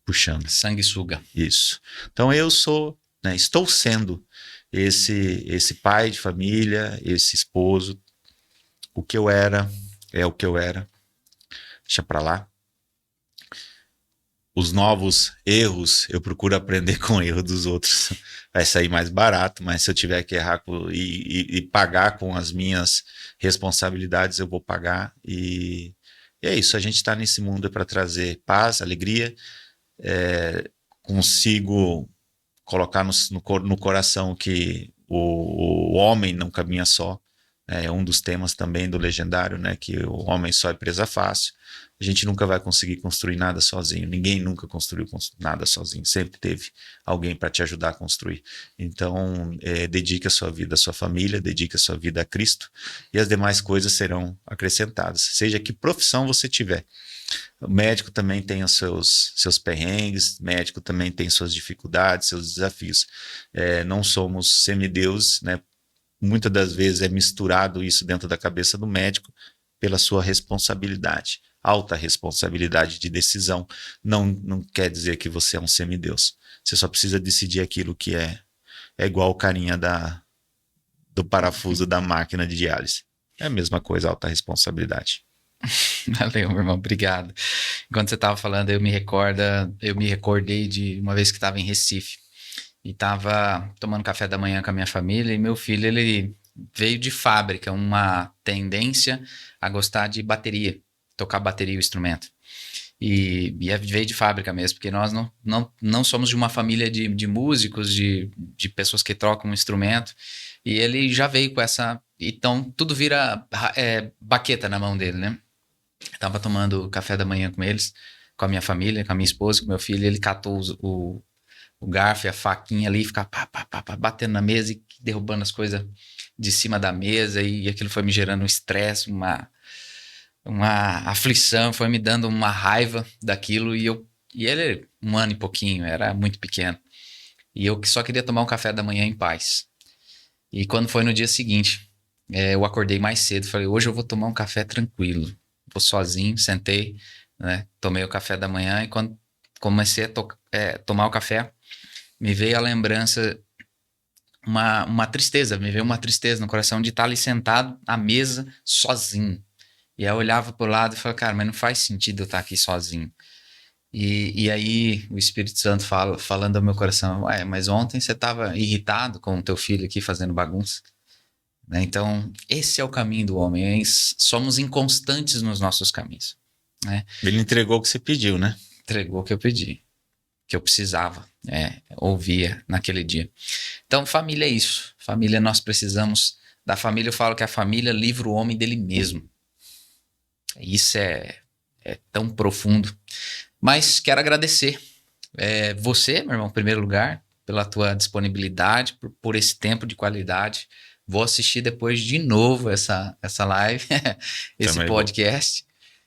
puxando. Sanguessuga. Isso. Então eu sou, né, estou sendo esse pai de família, esse esposo. O que eu era é o que eu era. Deixa pra lá. Os novos erros, eu procuro aprender com o erro dos outros. Vai sair mais barato, mas se eu tiver que errar e pagar com as minhas responsabilidades, eu vou pagar. E é isso, a gente está nesse mundo para trazer paz, alegria. Consigo colocar no coração que o homem não caminha só. É um dos temas também do Legendário, né? Que o homem só é presa fácil. A gente nunca vai conseguir construir nada sozinho. Ninguém nunca construiu nada sozinho. Sempre teve alguém para te ajudar a construir. Então, dedique a sua vida à sua família, dedique a sua vida a Cristo e as demais coisas serão acrescentadas. Seja que profissão você tiver. O médico também tem os seus perrengues, o médico também tem suas dificuldades, seus desafios. Não somos semideuses, né? Muitas das vezes é misturado isso dentro da cabeça do médico pela sua responsabilidade, alta responsabilidade de decisão. Não quer dizer que você é um semideus. Você só precisa decidir aquilo que é igual o carinha do parafuso da máquina de diálise. É a mesma coisa, alta responsabilidade. Valeu, meu irmão, obrigado. Enquanto você estava falando, eu me recordei de uma vez que estava em Recife e estava tomando café da manhã com a minha família e meu filho, ele veio de fábrica, uma tendência a gostar de bateria, tocar bateria, o instrumento. E veio de fábrica mesmo, porque nós não somos de uma família de músicos, de pessoas que trocam um instrumento, e ele já veio com essa... Então, tudo vira baqueta na mão dele, né? Tava tomando café da manhã com eles, com a minha família, com a minha esposa, com meu filho. Ele catou o garfo e a faquinha ali, ficava batendo na mesa e derrubando as coisas de cima da mesa. E aquilo foi me gerando um estresse, uma aflição, foi me dando uma raiva daquilo. E ele, 1 ano e pouquinho, era muito pequeno. E eu só queria tomar um café da manhã em paz. E quando foi no dia seguinte, eu acordei mais cedo, falei, hoje eu vou tomar um café tranquilo. Vou sozinho, sentei, né, tomei o café da manhã e quando comecei a tomar o café, me veio a lembrança, uma tristeza, me veio uma tristeza no coração de estar ali sentado à mesa sozinho. E aí eu olhava para o lado e falava, cara, mas não faz sentido eu estar aqui sozinho. E aí o Espírito Santo falando ao meu coração, mas ontem você estava irritado com o teu filho aqui fazendo bagunça. Né? Então, esse é o caminho do homem. Somos inconstantes nos nossos caminhos. Né? Ele entregou o que você pediu, né? Entregou o que eu pedi, que eu precisava ouvir naquele dia. Então, família é isso. Família, nós precisamos da família. Eu falo que a família livra o homem dele mesmo. Isso é tão profundo. Mas quero agradecer você, meu irmão, em primeiro lugar, pela tua disponibilidade, por esse tempo de qualidade. Vou assistir depois de novo essa live, esse Também podcast.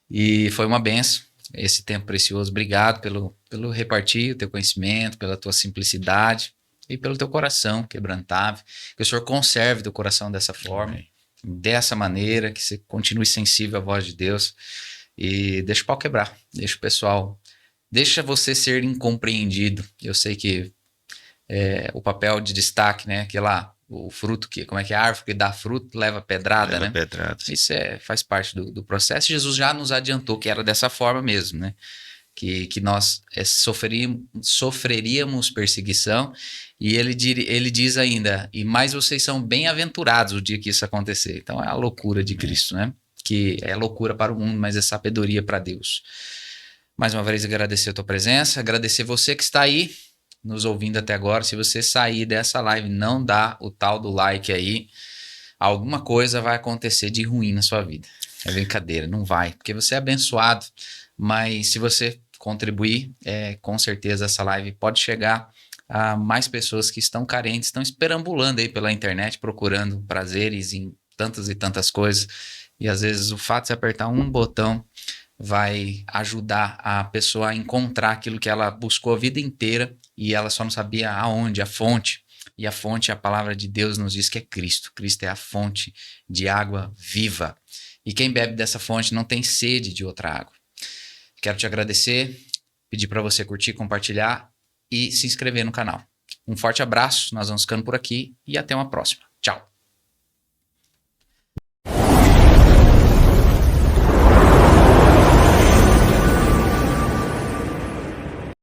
E foi uma benção, esse tempo precioso. Obrigado pelo repartir o teu conhecimento, pela tua simplicidade e pelo teu coração quebrantável. Que o Senhor conserve teu coração dessa forma, dessa maneira, que você continue sensível à voz de Deus. E deixa o pau quebrar, deixa o pessoal, deixa você ser incompreendido. Eu sei que o papel de destaque, né, que lá, o fruto, como é que é? A árvore que dá fruto leva pedrada, né? Pedrada. Isso faz parte do processo. Jesus já nos adiantou que era dessa forma mesmo, né? Que nós sofreríamos perseguição. E ele diz ainda, e mais vocês são bem-aventurados o dia que isso acontecer. Então é a loucura de Cristo, né? Que é loucura para o mundo, mas é sabedoria para Deus. Mais uma vez agradecer a tua presença, agradecer você que está aí nos ouvindo até agora. Se você sair dessa live, não dá o tal do like aí, alguma coisa vai acontecer de ruim na sua vida. É brincadeira, não vai, porque você é abençoado, mas se você contribuir, com certeza essa live pode chegar a mais pessoas que estão carentes, estão esperambulando aí pela internet, procurando prazeres em tantas e tantas coisas. E às vezes o fato de apertar um botão vai ajudar a pessoa a encontrar aquilo que ela buscou a vida inteira e ela só não sabia aonde, a fonte. E a fonte, a palavra de Deus nos diz que é Cristo. Cristo é a fonte de água viva. E quem bebe dessa fonte não tem sede de outra água. Quero te agradecer, pedir para você curtir, compartilhar e se inscrever no canal. Um forte abraço, nós vamos ficando por aqui e até uma próxima.